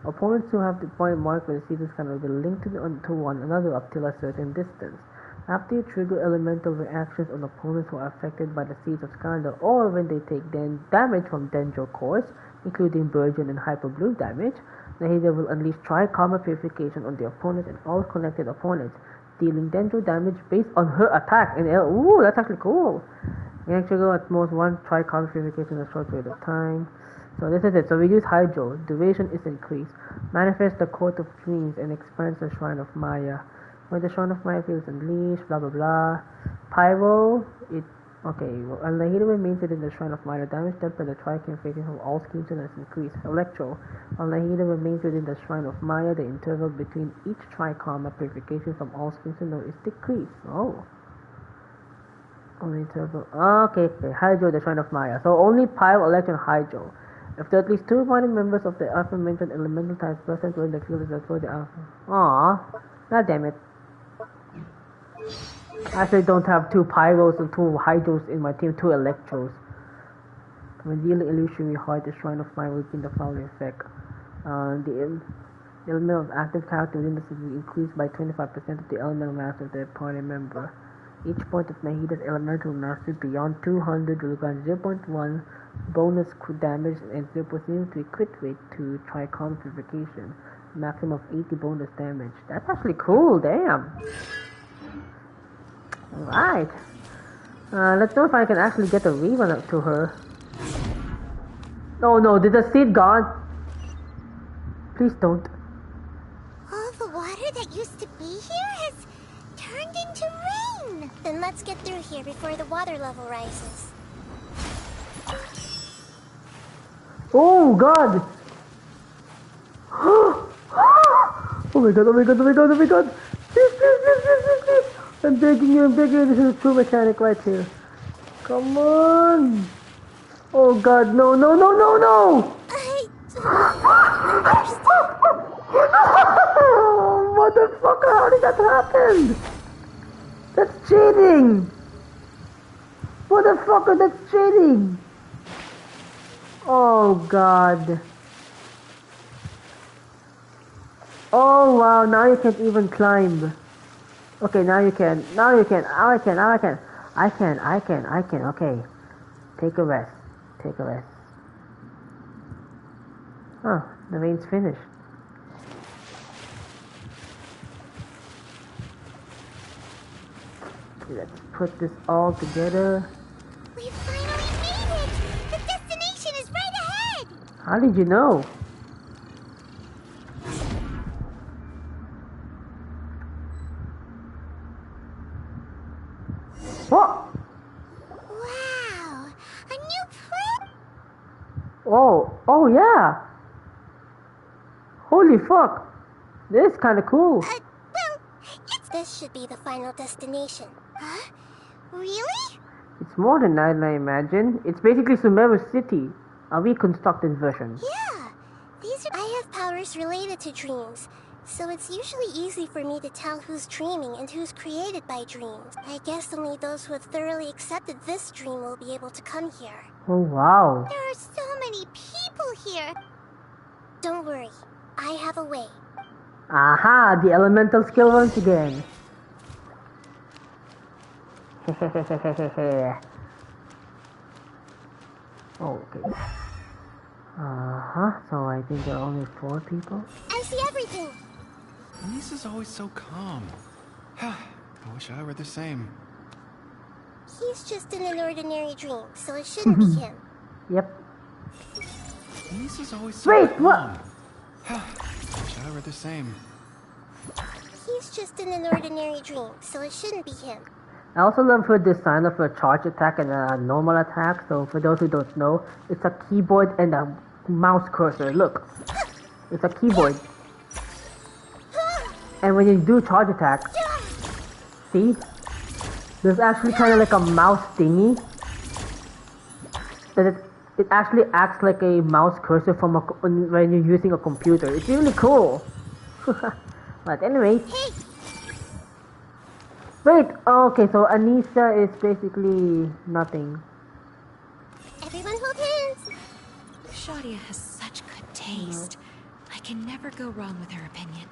Opponents who have the point marked with the Seed of Skanda will be linked to one another up till a certain distance. After you trigger elemental reactions on opponents who are affected by the Seeds of Skanda, or when they take damage from danger cores, including Burgeon and Hyper Blue damage, Nahida will unleash Tri-Karma Purification on the opponent and all connected opponents, dealing danger damage based on her attack. And ooh, that's actually cool. You can trigger at most one Tri-Karma Purification in a short period of time. So this is it. So we use Hydro. Duration is increased. Manifest the Court of Dreams and expands the Shrine of Maya. When the Shrine of Maya feels unleashed, blah blah blah. Pyro, and Nahida remains within the Shrine of Maya. Damage dealt by the Tri-Karma Purification from all schemes is increased. Electro, while Nahida remains within the Shrine of Maya, the interval between each Tri-Karma Purification from all schemes is decreased. Oh. Only interval. Okay. Hydro, the Shrine of Maya. So only Pyro, Electro, and Hydro. If there are at least 2 remaining members of the aforementioned elemental types present when the field is destroyed, the alpha. Aww. God damn it. I actually don't have 2 Pyros and 2 Hydros in my team, 2 Electros. When dealing illusory heart, the Shrine of Maya will gain the following effect. The element of active character within the city will increase by 25% of the elemental mastery of their party member. Each point of Nahida's elemental mastery beyond 200 will grant 0.1 bonus damage and 0.03 crit rate to Tri-Karma Purification. Maximum of 80 bonus damage. That's actually cool, damn. Alright. Let's know if I can actually get a rerun to her. Oh no, did the seed gone? Please don't. All the water that used to be here has turned into rain. Then let's get through here before the water level rises. Oh god! Oh my god, oh my god, oh my god, oh my god! Please. I'm begging you, this is a true mechanic right here. Come on! Oh god, no! Motherfucker, how did that happen? That's cheating! Motherfucker, that's cheating! Oh god. Oh wow, now you can't even climb. Okay, now you can. I can. Okay. Take a rest. Oh, the rain's finished. Let's put this all together. We finally made it! The destination is right ahead! How did you know? What? Wow! A new place? Oh yeah! Holy fuck! This is kinda cool. Well, This should be the final destination. huh? Really? It's more than that, I imagine. It's basically Sumeru City, a reconstructed version. Yeah, I have powers related to dreams, so it's usually easy for me to tell who's dreaming and who's created by dreams. I guess only those who have thoroughly accepted this dream will be able to come here. Oh, wow. There are so many people here. Don't worry, I have a way. Aha, the elemental skill once again. Okay. So I think there are only 4 people. I see everything. Lisa's always so calm. I wish I were the same. He's just in an ordinary dream, so it shouldn't be him. Yep. Lisa's always so Wait, calm. what? Wish I were the same. He's just in an ordinary dream, so it shouldn't be him. I also love her design of a charge attack and a normal attack. So for those who don't know, it's a keyboard and a mouse cursor. Look, it's a keyboard. And when you do charge attack, see, there's actually kind of like a mouse thingy. That it actually acts like a mouse cursor from when you're using a computer. It's really cool. But anyway. Wait, okay, so Anissa is basically nothing. Everyone hold hands. Shadia has such good taste. I can never go wrong with her opinion.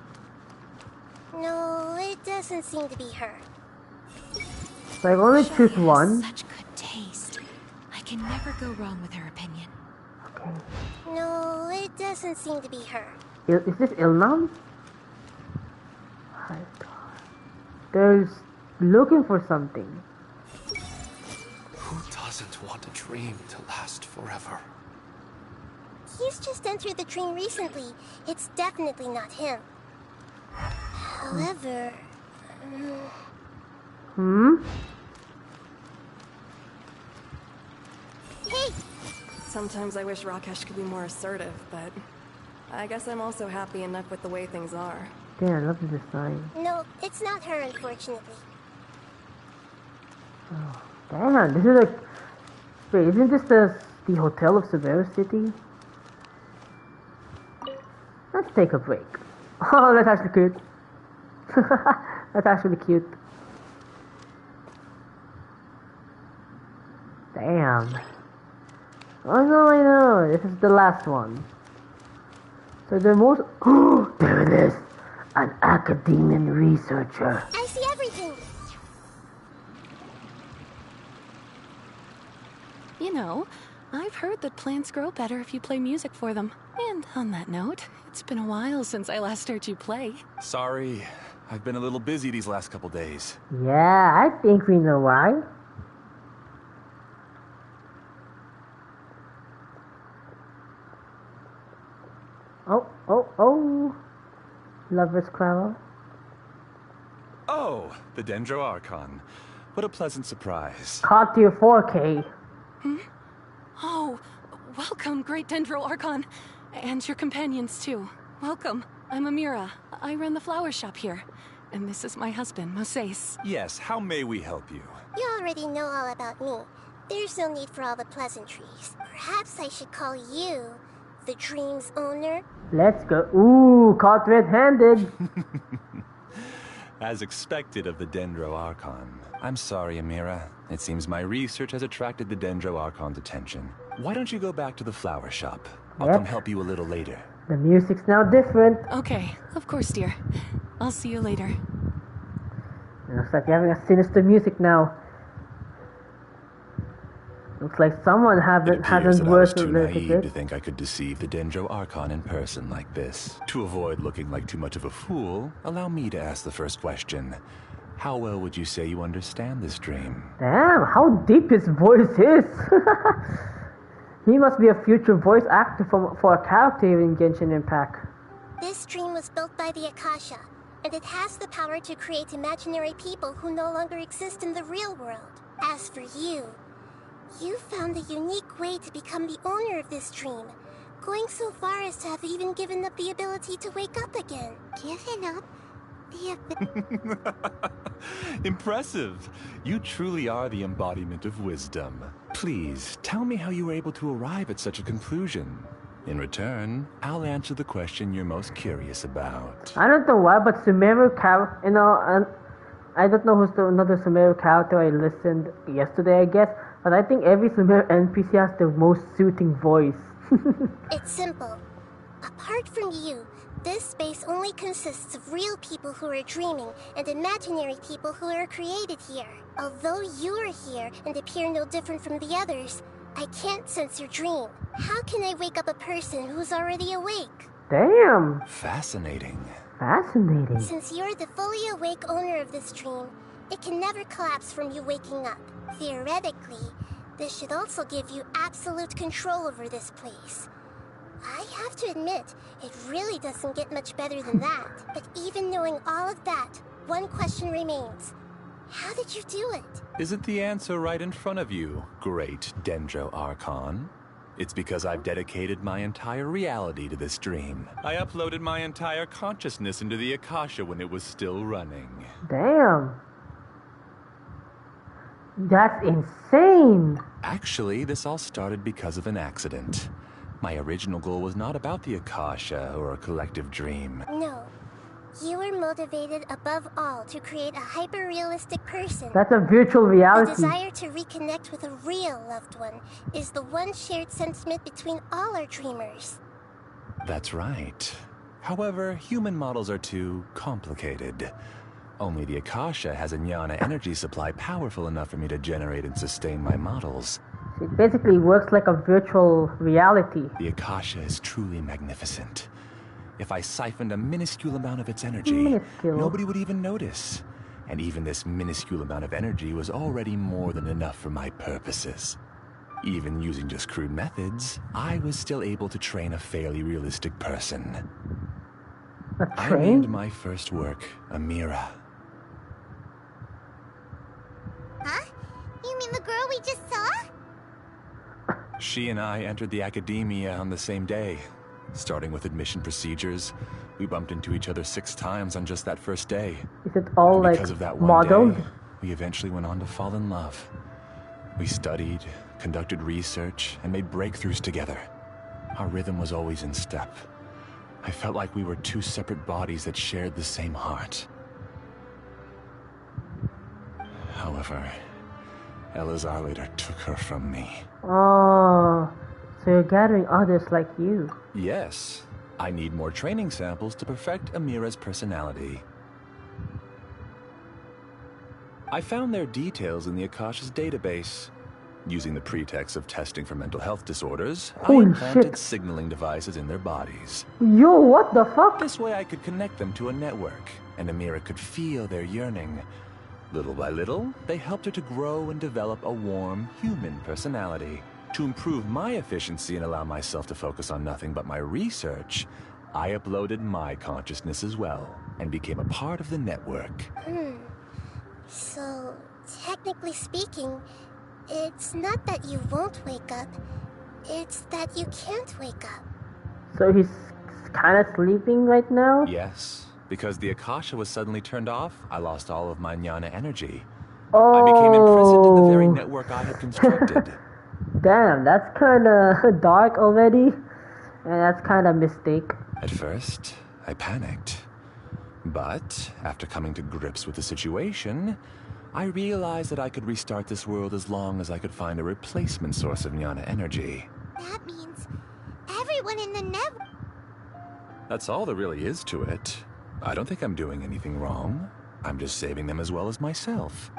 No, it doesn't seem to be her. So I can only choose Shadia one. has such good taste. I can never go wrong with her opinion. Okay. No, it doesn't seem to be her. Is this Ilnam? There's looking for something. Who doesn't want a dream to last forever? He's just entered the dream recently. It's definitely not him. However... Hey! Sometimes I wish Rakesh could be more assertive, but I guess I'm also happy enough with the way things are. Damn, I love the design. No, it's not her, unfortunately. Oh, damn, this is like... Wait, isn't this the hotel of Severo City? Let's take a break. Oh, that's actually cute. That's actually cute. Damn. Oh no, I know. This is the last one. So the most... Oh, there it is. An academian researcher. I see everything. You know, I've heard that plants grow better if you play music for them. And on that note, it's been a while since I last heard you play. Sorry, I've been a little busy these last couple days. Yeah, I think we know why. Oh. Lover's Quarrel. Oh, the Dendro Archon. What a pleasant surprise. Caught to your 4K. Oh, welcome, Great Dendro Archon. And your companions, too. Welcome. I'm Amira. I run the flower shop here. And this is my husband, Moses. Yes, how may we help you? You already know all about me. There's no need for all the pleasantries. Perhaps I should call you the dream's owner? Let's go. Ooh, caught red-handed. As expected of the Dendro Archon. I'm sorry, Amira. It seems my research has attracted the Dendro Archon's attention. Why don't you go back to the flower shop? I'll come help you a little later. The music's now different. Okay, of course, dear. I'll see you later. It looks like you're having a sinister music now. Looks like someone hasn't worked too with naive to think I could deceive the Dendro Archon in person like this. To avoid looking like too much of a fool, allow me to ask the first question. How well would you say you understand this dream? Damn, how deep his voice is. He must be a future voice actor for a character in Genshin Impact. This dream was built by the Akasha, and it has the power to create imaginary people who no longer exist in the real world. As for you, you found a unique way to become the owner of this dream, going so far as to have even given up the ability to wake up again. Given up? Impressive. You truly are the embodiment of wisdom. Please, tell me how you were able to arrive at such a conclusion. In return, I'll answer the question you're most curious about. I don't know why, but Sumeru character, and I don't know who's another Sumeru character I listened yesterday, I guess, but I think every Sumeru NPC has the most soothing voice. It's simple. Apart from you, this space only consists of real people who are dreaming and imaginary people who are created here. Although you are here and appear no different from the others, I can't sense your dream. How can I wake up a person who's already awake? Damn. Fascinating. Fascinating. Since you're the fully awake owner of this dream, it can never collapse from you waking up. Theoretically, this should also give you absolute control over this place. I have to admit, it really doesn't get much better than that. But even knowing all of that, one question remains. How did you do it? Isn't the answer right in front of you, great Dendro Archon? It's because I've dedicated my entire reality to this dream. I uploaded my entire consciousness into the Akasha when it was still running. Damn. That's insane. Actually, this all started because of an accident. My original goal was not about the Akasha or a collective dream. No. You were motivated above all to create a hyper-realistic person. That's a virtual reality. The desire to reconnect with a real loved one is the one shared sentiment between all our dreamers. That's right. However, human models are too complicated. Only the Akasha has a jnana energy supply powerful enough for me to generate and sustain my models. It basically works like a virtual reality. The Akasha is truly magnificent. If I siphoned a minuscule amount of its energy, nobody would even notice. And even this minuscule amount of energy was already more than enough for my purposes. Even using just crude methods, I was still able to train a fairly realistic person. I named my first work Amira. Huh? You mean the girl we just saw? She and I entered the academia on the same day. Starting with admission procedures, we bumped into each other 6 times on just that first day. Is it all like because of that modeled? Day, we eventually went on to fall in love. We studied, conducted research, and made breakthroughs together. Our rhythm was always in step. I felt like we were 2 separate bodies that shared the same heart. However, Elazar later took her from me. Oh, so you're gathering others like you. Yes. I need more training samples to perfect Amira's personality. I found their details in the Akasha's database. Using the pretext of testing for mental health disorders, I implanted signaling devices in their bodies. Yo, what the fuck? This way I could connect them to a network, and Amira could feel their yearning. Little by little, they helped her to grow and develop a warm, human personality. To improve my efficiency and allow myself to focus on nothing but my research, I uploaded my consciousness as well, and became a part of the network. So, technically speaking, it's not that you won't wake up, it's that you can't wake up. So he's kind of sleeping right now? Yes. Because the Akasha was suddenly turned off, I lost all of my jnana energy. Oh. I became imprisoned in the very network I had constructed. Damn, that's kind of dark already. And that's kind of a mistake. At first, I panicked. But, after coming to grips with the situation, I realized that I could restart this world as long as I could find a replacement source of jnana energy. That means everyone in the network. That's all there really is to it. I don't think I'm doing anything wrong. I'm just saving them as well as myself.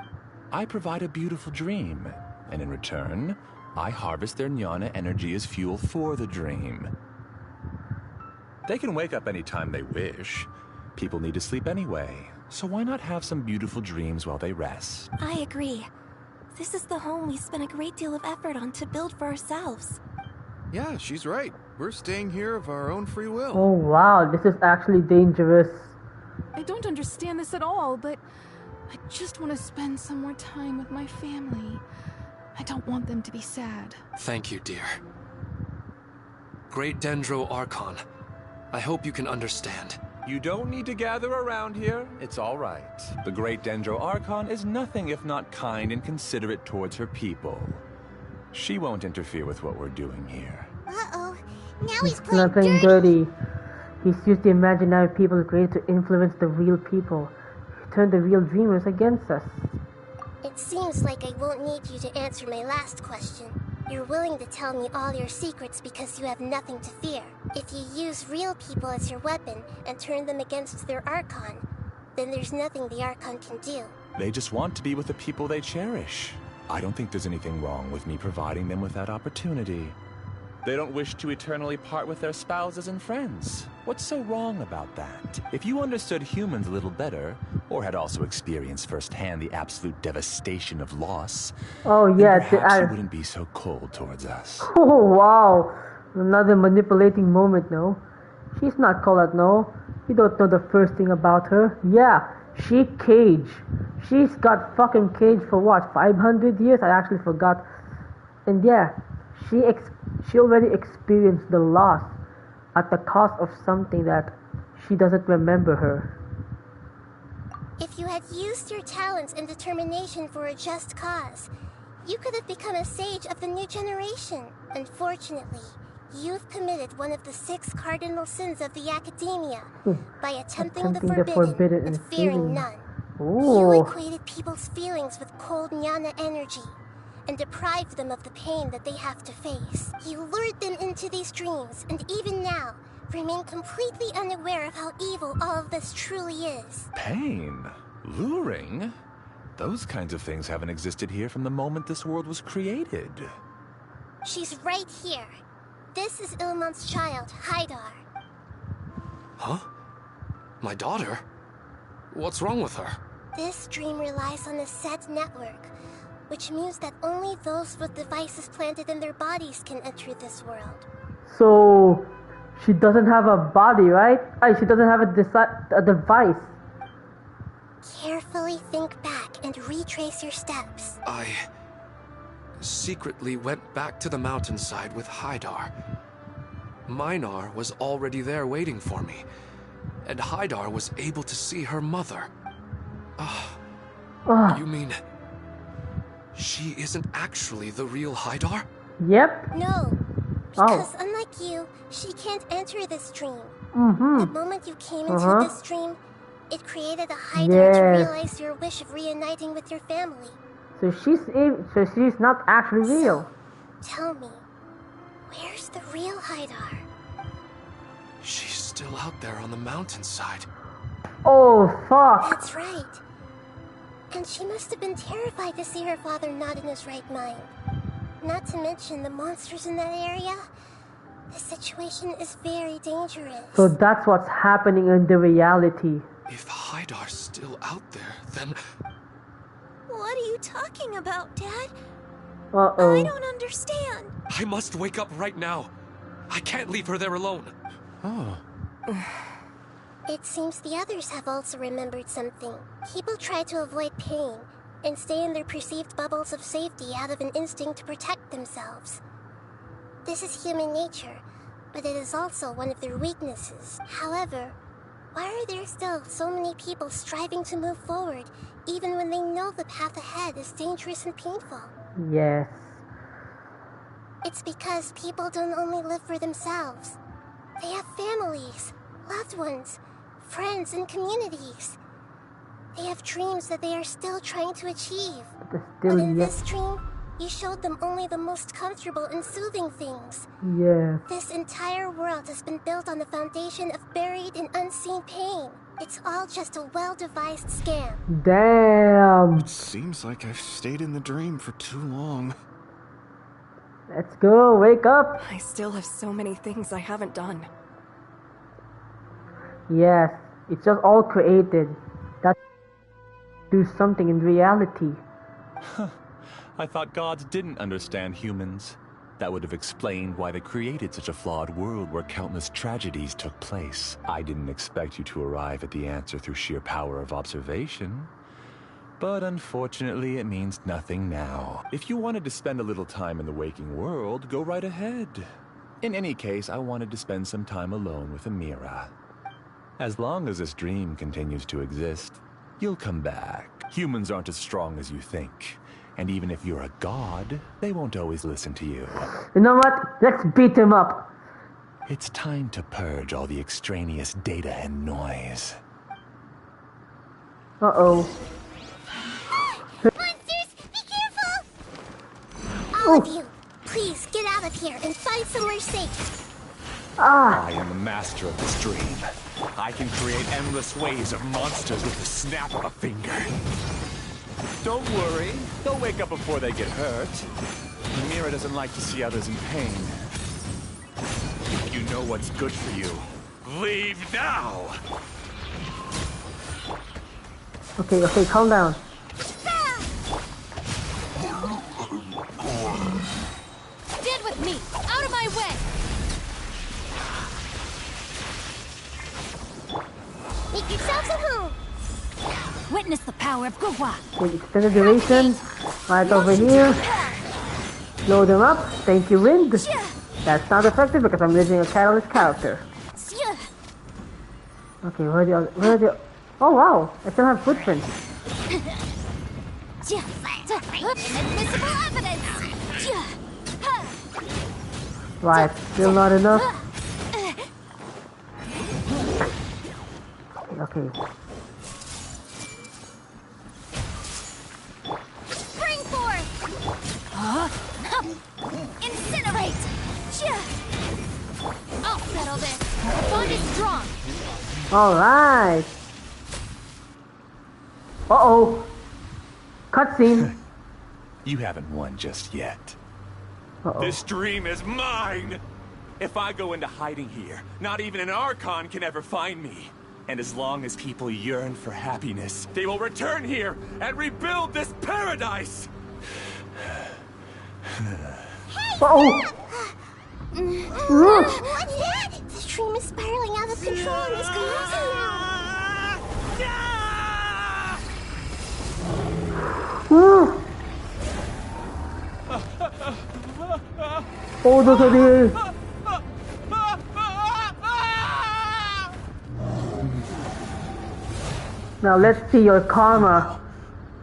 I provide a beautiful dream, and in return, I harvest their jnana energy as fuel for the dream. They can wake up any time they wish. People need to sleep anyway, so why not have some beautiful dreams while they rest? I agree. This is the home we spent a great deal of effort on to build for ourselves. Yeah, she's right. We're staying here of our own free will. Oh wow, this is actually dangerous. I don't understand this at all, but I just want to spend some more time with my family. I don't want them to be sad. Thank you, dear. Great Dendro Archon, I hope you can understand. You don't need to gather around here. It's all right. The great Dendro Archon is nothing if not kind and considerate towards her people. She won't interfere with what we're doing here. Uh-oh. Now he's playing Nothing dirty. He's used the imaginary people created to influence the real people. He turned the real dreamers against us. It seems like I won't need you to answer my last question. You're willing to tell me all your secrets because you have nothing to fear. If you use real people as your weapon and turn them against their Archon, then there's nothing the Archon can do. They just want to be with the people they cherish. I don't think there's anything wrong with me providing them with that opportunity. They don't wish to eternally part with their spouses and friends. What's so wrong about that? If you understood humans a little better, or had also experienced firsthand the absolute devastation of loss, oh yeah, then perhaps you wouldn't be so cold towards us. Oh wow, another manipulating moment. No, she's not colored. No, you don't know the first thing about her. Yeah, she caged. She's got fucking caged for what, 500 years? I actually forgot. And yeah, she already experienced the loss at the cost of something that she doesn't remember her. If you had used your talents and determination for a just cause, you could have become a sage of the new generation. Unfortunately, you've committed one of the 6 cardinal sins of the Academia by attempting the forbidden and fearing none. Ooh. You equated people's feelings with cold jnana energy and deprived them of the pain that they have to face. You lured them into these dreams, and even now, remain completely unaware of how evil all of this truly is. Pain? Luring? Those kinds of things haven't existed here from the moment this world was created. She's right here. This is Ilmon's child, Haidar. Huh? My daughter? What's wrong with her? This dream relies on a set network, which means that only those with devices planted in their bodies can enter this world. So, she doesn't have a body, right? She doesn't have a device. Carefully think back and retrace your steps. I secretly went back to the mountainside with Haidar. Minar was already there waiting for me, and Haidar was able to see her mother. You mean she isn't actually the real Haidar? Yep. No, because unlike you, she can't enter this dream. The moment you came into this dream, it created a Haidar to realize your wish of reuniting with your family. So she's not actually real. So, tell me, where's the real Haidar? She's still out there on the mountainside. Oh, fuck. That's right. And she must have been terrified to see her father not in his right mind. Not to mention the monsters in that area. The situation is very dangerous. So that's what's happening in the reality. If Haidar's still out there, then... What are you talking about, Dad? Uh-oh. I don't understand. I must wake up right now. I can't leave her there alone. Oh. It seems the others have also remembered something. People try to avoid pain and stay in their perceived bubbles of safety out of an instinct to protect themselves. This is human nature, but it is also one of their weaknesses. However, why are there still so many people striving to move forward, even when they know the path ahead is dangerous and painful? Yes. It's because people don't only live for themselves. They have families, loved ones, friends, and communities. They have dreams that they are still trying to achieve. But in this dream, you showed them only the most comfortable and soothing things. Yeah. This entire world has been built on the foundation of buried and unseen pain. It's all just a well-devised scam. Damn. It seems like I've stayed in the dream for too long. Let's go, wake up. I still have so many things I haven't done. Yes, it's just all created. That do something in reality. I thought gods didn't understand humans. That would have explained why they created such a flawed world where countless tragedies took place. I didn't expect you to arrive at the answer through sheer power of observation. But unfortunately, it means nothing now. If you wanted to spend a little time in the waking world, go right ahead. In any case, I wanted to spend some time alone with Amira. As long as this dream continues to exist, you'll come back. Humans aren't as strong as you think. And even if you're a god, they won't always listen to you. You know what? Let's beat him up. It's time to purge all the extraneous data and noise. Uh-oh. Monsters, be careful! All of you, please get out of here and find somewhere safe. I am the master of this dream. I can create endless waves of monsters with the snap of a finger. Don't worry, they'll wake up before they get hurt. Mira doesn't like to see others in pain. If you know what's good for you, leave now! Okay, calm down. Stand with me! Out of my way! Make yourselves at home. Witness the power of Gugwa! Okay, extended duration. Right over here. Blow them up. Thank you, Wind. That's not effective because I'm using a catalyst character. Okay, where are the... Oh wow, I still have footprints. Inadmissible evidence! Right, still not enough. Okay. Spring forth! Incinerate! I'll settle this. The bond is strong. Alright. Uh-oh. Cutscene. You haven't won just yet. Uh-oh. This dream is mine! If I go into hiding here, not even an Archon can ever find me. And as long as people yearn for happiness, they will return here and rebuild this paradise! Uh-oh. What's that? The dream is spiraling out of control and is collapsing now. Oh, those are the... Now let's see your karma.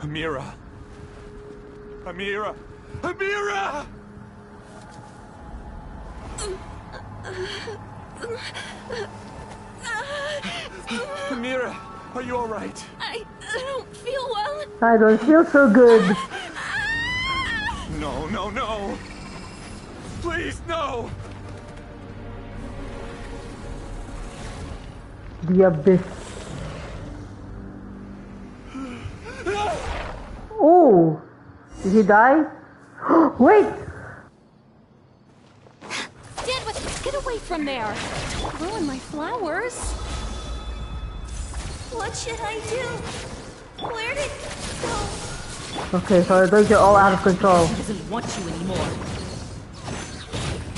Amira! Amira! Amira! Amira, are you alright? I don't feel well. I don't feel so good. No, no, no! Please, no! The abyss. Oh! Did he die? Wait! Stand with... Get away from there! Don't ruin my flowers! What should I do? Where did it go? Okay, so those are all out of control. He doesn't want you anymore.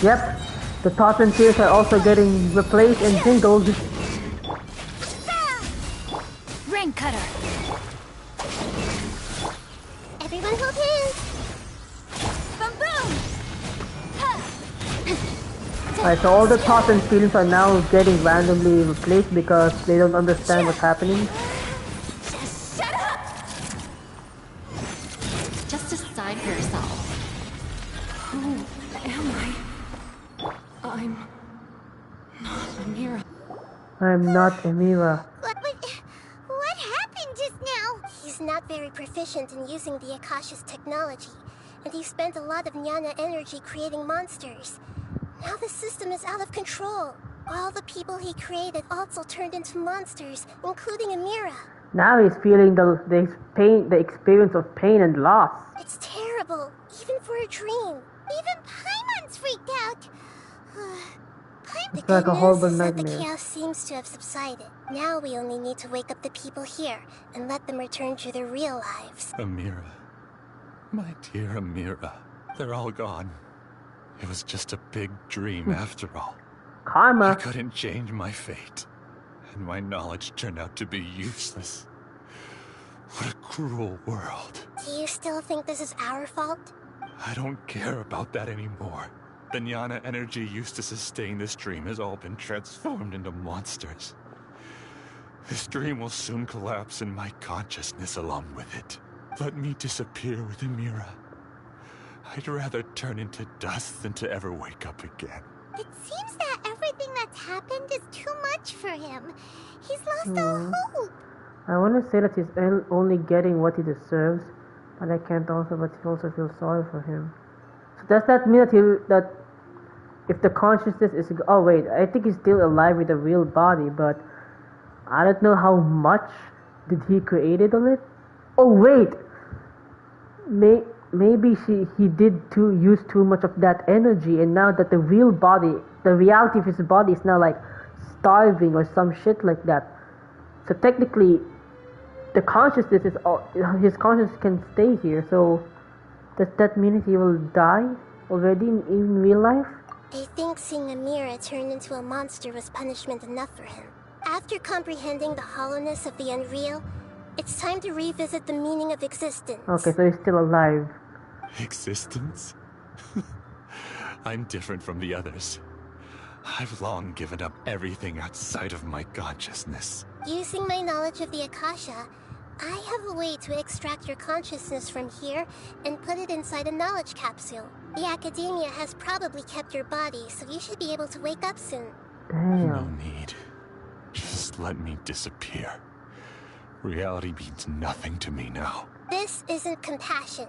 Yep, the thoughts and fears are also getting replaced and jingled. Rain cutter! Everyone hold hands. Boom boom! Alright, so all the thoughts and feelings are now getting randomly replaced because they don't understand what's happening. Just shut up! Just decide for yourself. Who am I? I'm not Amira. I'm not Amira. What happened just now? He's not very proficient in using the Akasha's technology, and he spent a lot of Jnana energy creating monsters. Now the system is out of control. All the people he created also turned into monsters, including Amira. Now he's feeling the pain, the experience of pain and loss. It's terrible, even for a dream. Even Paimon's freaked out. It's like a horrible The nightmare. chaos seems to have subsided. Now we only need to wake up the people here and let them return to their real lives. Amira. My dear Amira. They're all gone. It was just a big dream after all. Karma. I couldn't change my fate. And my knowledge turned out to be useless. What a cruel world. Do you still think this is our fault? I don't care about that anymore. The Jnana energy used to sustain this dream has all been transformed into monsters. This dream will soon collapse and my consciousness along with it. Let me disappear with Amira. I'd rather turn into dust than to ever wake up again. It seems that everything that's happened is too much for him. He's lost all hope. I want to say that he's only getting what he deserves, but I can't also feel sorry for him. So does that mean that if the consciousness is... Oh wait, I think he's still alive with a real body, but I don't know how much did he created on it. Oh wait! Maybe he did use too much of that energy, and now that the real body, the reality of his body is now like starving or some shit like that. So technically, the consciousness is his consciousness can stay here. So does that mean he will die already in real life? I think seeing Amira turn into a monster was punishment enough for him. After comprehending the hollowness of the unreal, it's time to revisit the meaning of existence. Okay, so he's still alive. Existence? I'm different from the others. I've long given up everything outside of my consciousness. Using my knowledge of the Akasha, I have a way to extract your consciousness from here and put it inside a knowledge capsule. The Academia has probably kept your body, so you should be able to wake up soon. Damn. No need. Just let me disappear. Reality means nothing to me now. This isn't compassion.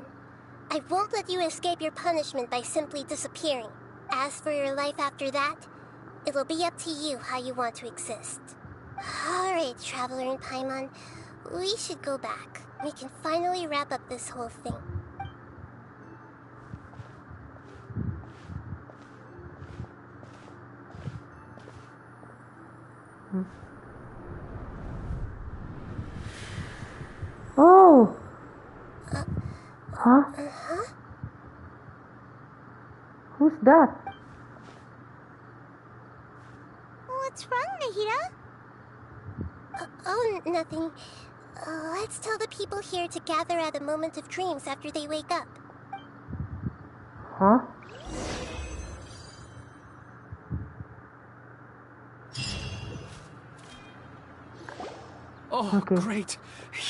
I won't let you escape your punishment by simply disappearing. As for your life after that, it'll be up to you how you want to exist. Alright, Traveler and Paimon, we should go back. We can finally wrap up this whole thing. Oh! Huh? Who's that? What's wrong, Nahida? Oh, nothing. Let's tell the people here to gather at a moment of dreams after they wake up. Huh? Oh, great!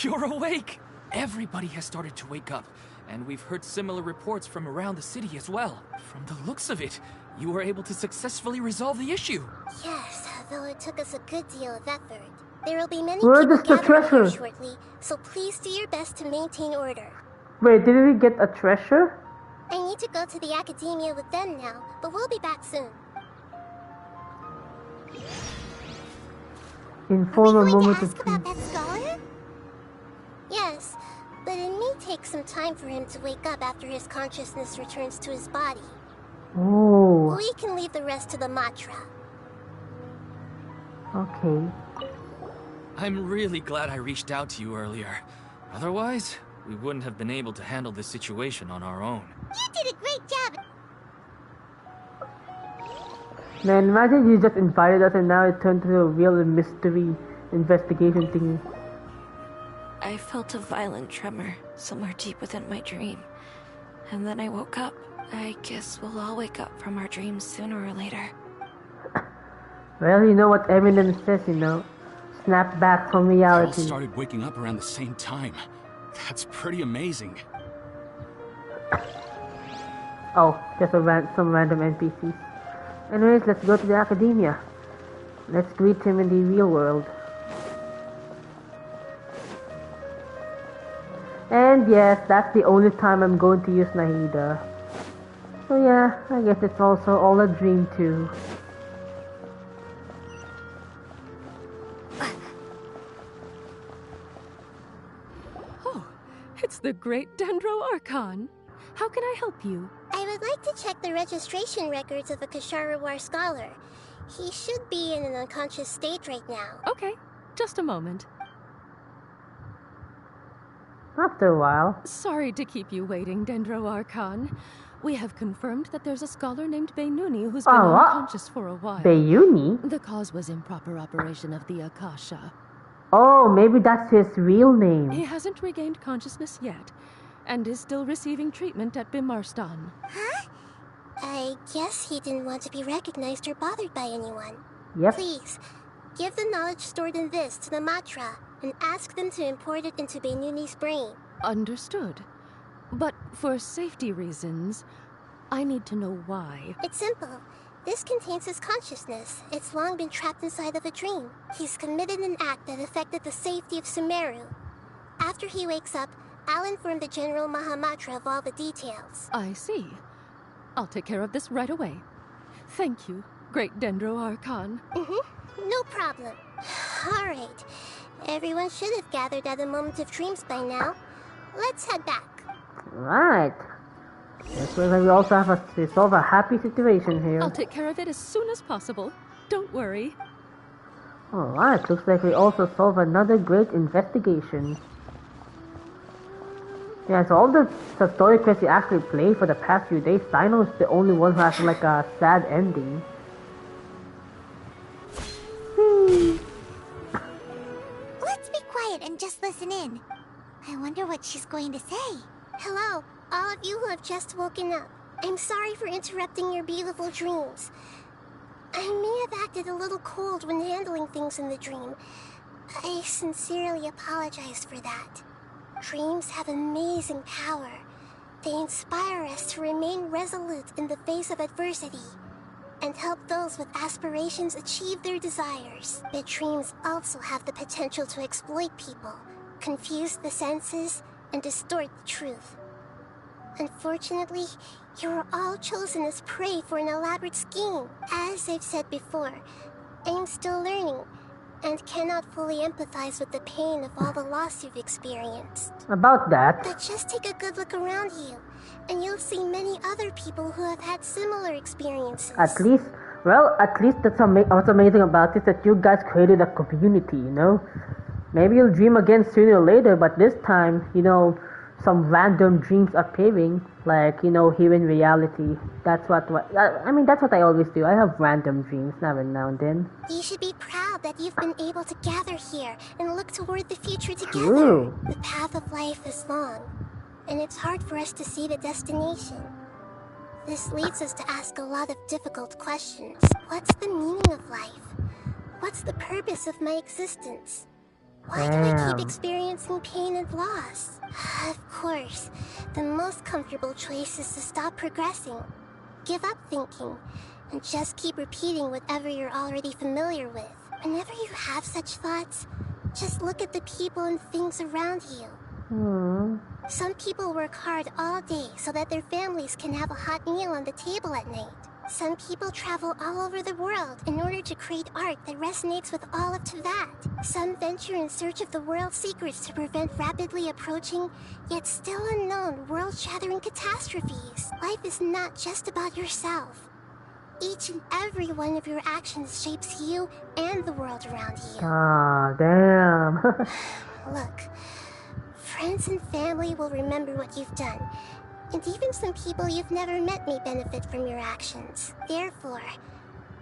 You're awake! Everybody has started to wake up, and we've heard similar reports from around the city as well. From the looks of it, you were able to successfully resolve the issue. Yes, though it took us a good deal of effort. There will be many Where people is the gathering here treasure? shortly, so please do your best to maintain order. Wait, did we get a treasure? I need to go to the Academia with them now, but we'll be back soon. Inform a moment of About that scholar? Yes, but it may take some time for him to wake up after his consciousness returns to his body. Oh. We can leave the rest to the Matra. Okay. I'm really glad I reached out to you earlier. Otherwise, we wouldn't have been able to handle this situation on our own. You did a great job. Man, imagine you just invited us and now it turned to a real mystery investigation thingy. I felt a violent tremor somewhere deep within my dream. And then I woke up. I guess we'll all wake up from our dreams sooner or later. Well, you know what Eminem says, snap back from We all reality. started waking up around the same time. That's pretty amazing. Oh, just some random NPCs. Anyways, let's go to the Academia. Let's greet him in the real world. And yes, that's the only time I'm going to use Nahida. So yeah, I guess it's also all a dream too. Oh, it's the great Dendro Archon. How can I help you? I would like to check the registration records of a Kasharawar scholar. He should be in an unconscious state right now. Okay, just a moment. After a while. Sorry to keep you waiting, Dendro Archon. We have confirmed that there's a scholar named Beinuni who's been unconscious for a while. Beinuni? The cause was improper operation of the Akasha. Oh, maybe that's his real name. He hasn't regained consciousness yet, and is still receiving treatment at Bimarstan. Huh? I guess he didn't want to be recognized or bothered by anyone. Yep. Please, Give the knowledge stored in this to the Matra and ask them to import it into Benuni's brain. Understood. But for safety reasons, I need to know why. It's simple. This contains his consciousness. It's long been trapped inside of a dream. He's committed an act that affected the safety of Sumeru. After he wakes up, I'll inform the General Mahamatra of all the details. I see. I'll take care of this right away. Thank you, Great Dendro Archon. No problem. All right. Everyone should have gathered at the Moment of Dreams by now. Let's head back. Right. This way we also have to solve a happy situation here. I'll take care of it as soon as possible. Don't worry. Alright, looks like we also solve another great investigation. Yeah, so all the story quests you actually played for the past few days, Dino is the only one who has like a sad ending. Let's be quiet and just listen in. I wonder what she's going to say. Hello, all of you who have just woken up. I'm sorry for interrupting your beautiful dreams. I may have acted a little cold when handling things in the dream. I sincerely apologize for that. Dreams have amazing power. They inspire us to remain resolute in the face of adversity and help those with aspirations achieve their desires. But dreams also have the potential to exploit people, confuse the senses, and distort the truth. Unfortunately, you were all chosen as prey for an elaborate scheme. As I've said before, I'm still learning and cannot fully empathize with the pain of all the loss you've experienced. About that. But just take a good look around you, and you'll see many other people who have had similar experiences. At least that's what's amazing about this, that you guys created a community, you know? Maybe you'll dream again sooner or later, but this time, you know, some random dreams appearing, like, you know, here in reality. That's what I always do. I have random dreams every now and then. You should be proud that you've been able to gather here and look toward the future together. True. The path of life is long, and it's hard for us to see the destination. This leads us to ask a lot of difficult questions. What's the meaning of life? What's the purpose of my existence? Why do I keep experiencing pain and loss? Of course, the most comfortable choice is to stop progressing, give up thinking, and just keep repeating whatever you're already familiar with. Whenever you have such thoughts, just look at the people and things around you. Some people work hard all day so that their families can have a hot meal on the table at night. Some people travel all over the world in order to create art that resonates with all of Teyvat. Some venture in search of the world's secrets to prevent rapidly approaching, yet still unknown, world-shattering catastrophes. Life is not just about yourself. Each and every one of your actions shapes you and the world around you. Ah, damn. Look, friends and family will remember what you've done. And even some people you've never met may benefit from your actions. Therefore,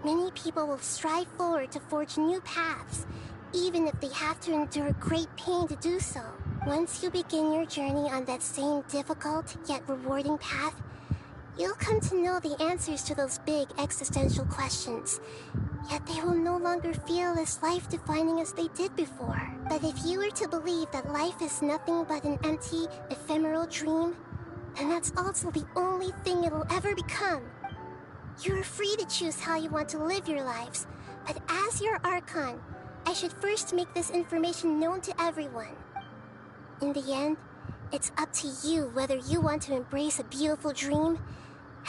many people will strive forward to forge new paths, even if they have to endure great pain to do so. Once you begin your journey on that same difficult yet rewarding path, you'll come to know the answers to those big existential questions. Yet they will no longer feel as life-defining as they did before. But if you were to believe that life is nothing but an empty, ephemeral dream, and that's also the only thing it'll ever become. You're free to choose how you want to live your lives, but as your Archon, I should first make this information known to everyone. In the end, it's up to you whether you want to embrace a beautiful dream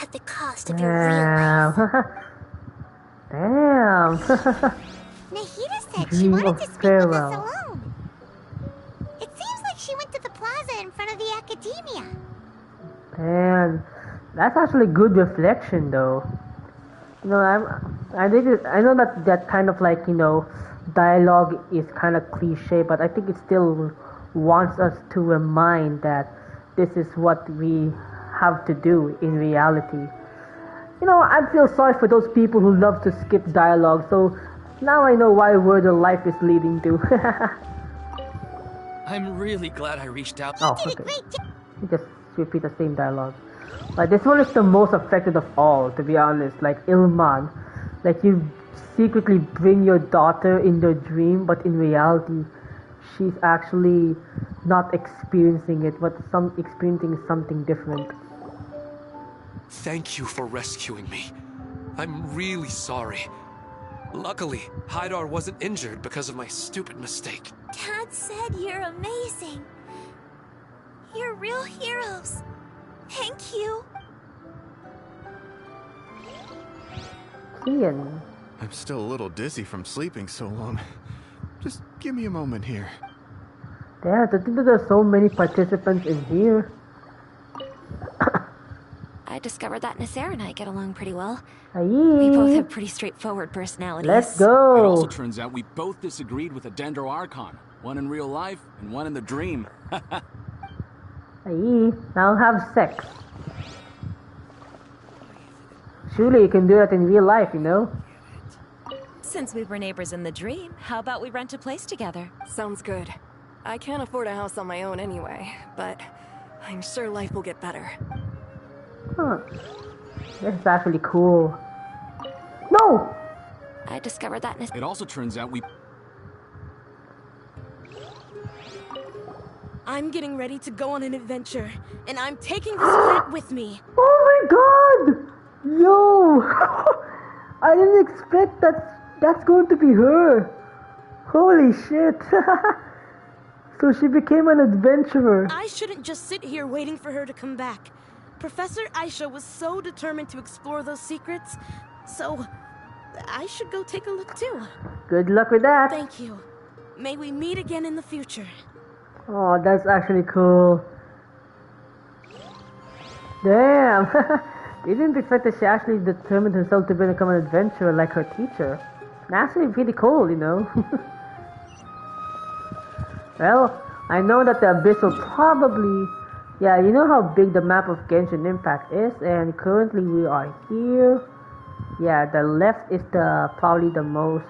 at the cost of your real life. Damn. Nahida said she Dream wanted of to speak Pharaoh. with us alone. It seems like she went to the plaza in front of the academia. Man, that's actually good reflection, though. You know, I know that kind of like, you know, dialogue is kind of cliche, but I think it still wants us to remind that this is what we have to do in reality. You know, I feel sorry for those people who love to skip dialogue, so now I know why where the life is leading to. I'm really glad I reached out. Oh, okay. You just repeat the same dialogue. Like, this one is the most affected of all, to be honest. Like, Ilman. Like, you secretly bring your daughter in your dream, but in reality, she's actually not experiencing it, but experiencing something different. Thank you for rescuing me. I'm really sorry. Luckily, Haidar wasn't injured because of my stupid mistake. Dad said you're amazing. You're real heroes. Thank you. Ian. I'm still a little dizzy from sleeping so long. Just give me a moment here. Yeah, I think that there's so many participants in here. I discovered that Nasser and I get along pretty well. Aye. We both have pretty straightforward personalities. Let's go! It also turns out we both disagreed with a Dendro Archon. One in real life, and one in the dream. Aye, now have sex. Surely you can do that in real life, you know? Since we were neighbors in the dream, how about we rent a place together? Sounds good. I can't afford a house on my own anyway, but I'm sure life will get better. Huh. This is actually cool. No! I discovered that It also turns out we... I'm getting ready to go on an adventure, and I'm taking this plant with me. Oh my god! Yo! I didn't expect that's going to be her. Holy shit. So she became an adventurer. I shouldn't just sit here waiting for her to come back. Professor Aisha was so determined to explore those secrets, so I should go take a look too. Good luck with that. Thank you. May we meet again in the future. Oh, that's actually cool. Damn. Didn't expect that she actually determined herself to become an adventurer like her teacher. That's actually pretty cool, you know. Well, I know that the Abyss will probably... Yeah, you know how big the map of Genshin Impact is, and currently we are here. Yeah, the left is probably the most...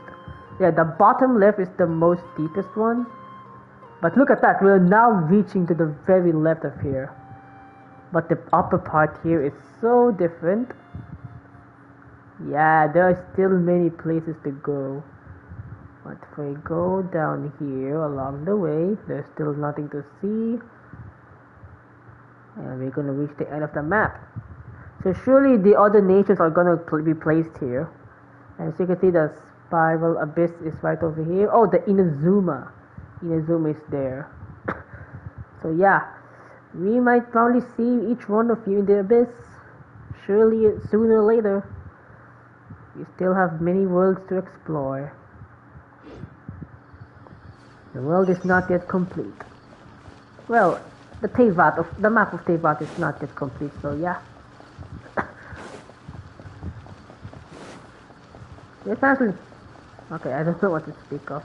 Yeah, the bottom left is the most deepest one. But look at that, we're now reaching to the very left of here. But the upper part here is so different. Yeah, there are still many places to go. But if we go down here along the way, there's still nothing to see. And we're gonna reach the end of the map. So surely the other nations are gonna be placed here. And as you can see, the Spiral Abyss is right over here. Oh, the Inazuma. Inazuma is there. So yeah, we might probably see each one of you in the Abyss. Surely sooner or later. We still have many worlds to explore. The world is not yet complete. Well, the map of Tevat is not yet complete, so yeah. It's actually... Okay, I don't know what to speak of.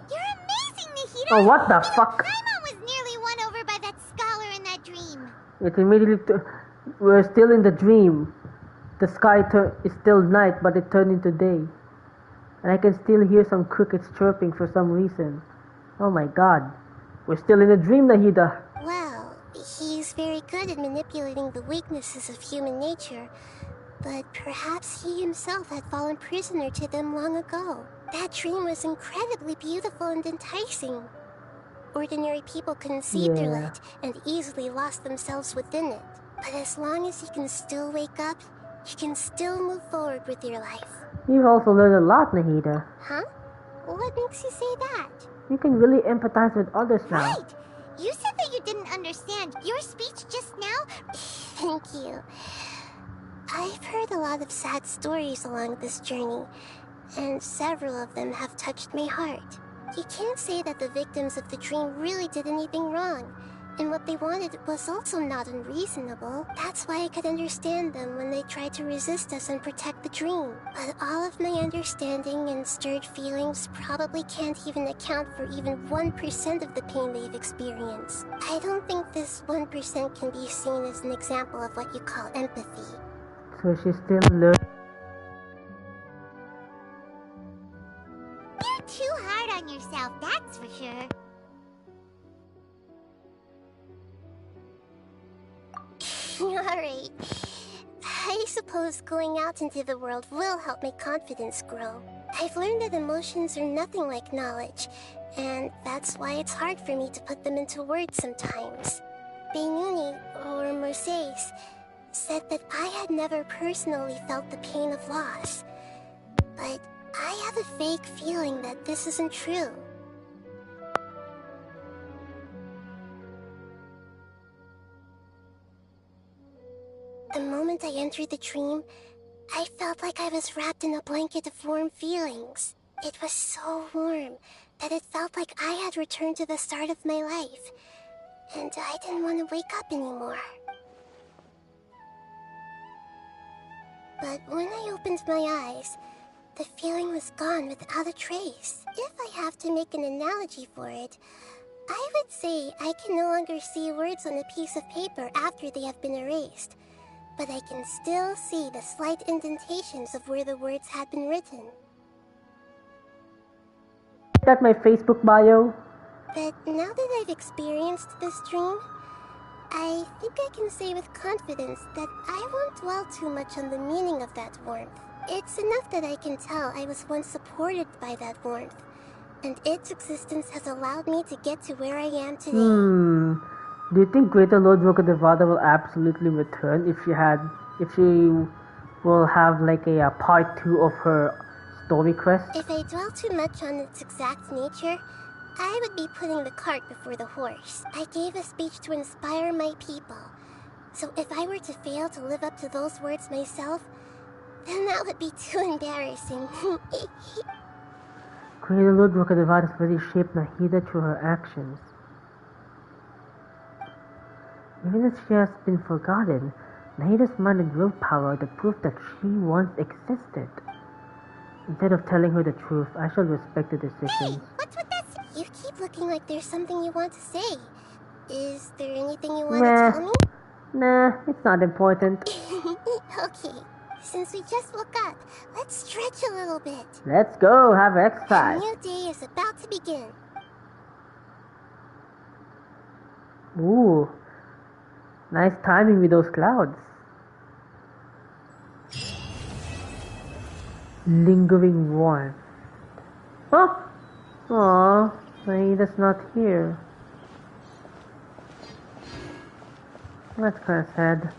You're amazing, Nahida! Oh, what the fuck? Paimon was nearly won over by that scholar in that dream. It immediately... We're still in the dream. The sky is still night, but it turned into day. And I can still hear some crickets chirping for some reason. Oh my god. We're still in a dream, Nahida. Well, he's very good at manipulating the weaknesses of human nature. But perhaps he himself had fallen prisoner to them long ago. That dream was incredibly beautiful and enticing. Ordinary people couldn't see through it and easily lost themselves within it. But as long as you can still wake up, you can still move forward with your life. You've also learned a lot, Nahida. Huh? What makes you say that? You can really empathize with others now. Right! You said that you didn't understand. Your speech just now... Thank you. I've heard a lot of sad stories along this journey, and several of them have touched my heart. You can't say that the victims of the dream really did anything wrong. And what they wanted was also not unreasonable. That's why I could understand them when they tried to resist us and protect the dream. But all of my understanding and stirred feelings probably can't even account for even 1% of the pain they've experienced. I don't think this 1% can be seen as an example of what you call empathy. So she's still learning. You're too hard on yourself, that's for sure. Alright. I suppose going out into the world will help my confidence grow. I've learned that emotions are nothing like knowledge, and that's why it's hard for me to put them into words sometimes. Benuni, or Mercedes, said that I had never personally felt the pain of loss. But I have a vague feeling that this isn't true. The moment I entered the dream, I felt like I was wrapped in a blanket of warm feelings. It was so warm that it felt like I had returned to the start of my life, and I didn't want to wake up anymore. But when I opened my eyes, the feeling was gone without a trace. If I have to make an analogy for it, I would say I can no longer see words on a piece of paper after they have been erased, but I can still see the slight indentations of where the words had been written. That's my Facebook bio. But now that I've experienced this dream, I think I can say with confidence that I won't dwell too much on the meaning of that warmth. It's enough that I can tell I was once supported by that warmth, and its existence has allowed me to get to where I am today. Do you think Greater Lord Rukkhadevata will absolutely return if she will have like a part 2 of her story quest? If I dwell too much on its exact nature, I would be putting the cart before the horse. I gave a speech to inspire my people, so if I were to fail to live up to those words myself, then that would be too embarrassing. Greater Lord Rukkhadevata has really shaped Nahida through her actions. Even if she has been forgotten, Nahida's mind and willpower are the proof that she once existed. Instead of telling her the truth, I shall respect the decisions. Hey, what's with that? You keep looking like there's something you want to say. Is there anything you want to tell me? Nah, it's not important. Okay, since we just woke up, let's stretch a little bit. Let's go, have exercise. A new day is about to begin. Ooh, nice timing with those clouds. Lingering warmth. Oh! Aww, Naida's not here. That's kinda sad.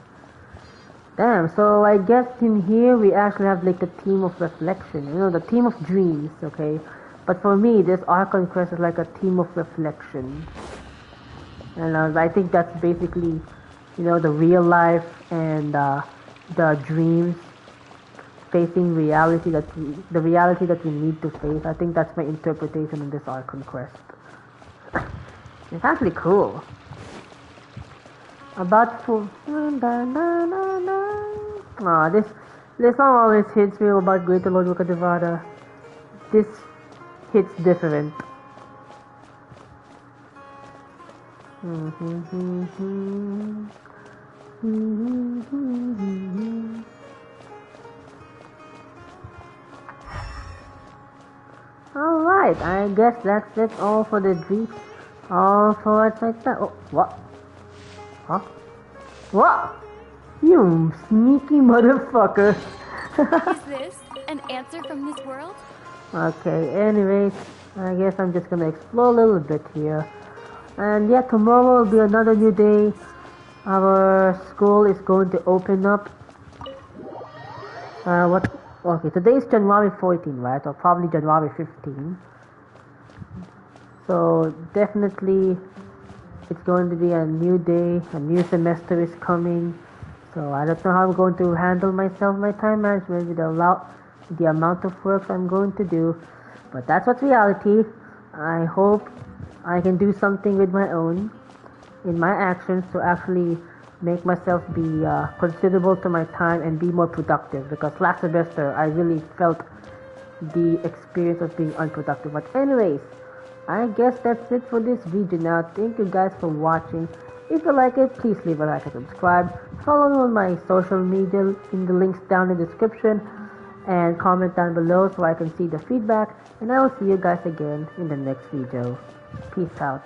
Damn, so I guess in here we actually have like the theme of reflection, you know, the theme of dreams, okay? But for me, this Archon Quest is like a theme of reflection. And I think that's basically, you know, the real life and the dreams facing reality the reality that we need to face. I think that's my interpretation of this Archon Quest. It's actually cool. About to this song always hits me about Greater Lord Rukkhadevata. This hits different. Alright, I guess that's it all for the dream. All for it like that. Oh, what? Huh? What? You sneaky motherfucker. Is this an answer from this world? Okay, anyways, I guess I'm just gonna explore a little bit here. And yeah, tomorrow will be another new day. Our school is going to open up. Okay, today is January 14, right? Or probably January 15. So definitely it's going to be a new day, a new semester is coming. So I don't know how I'm going to handle myself, my time management with the amount of work I'm going to do. But that's what's reality. I hope I can do something with my own, in my actions, to actually make myself be considerable to my time and be more productive, because last semester I really felt the experience of being unproductive. But anyways, I guess that's it for this video now. Thank you guys for watching. If you like it, please leave a like and subscribe. Follow me on my social media in the links down in the description, and comment down below so I can see the feedback, and I will see you guys again in the next video. Peace out.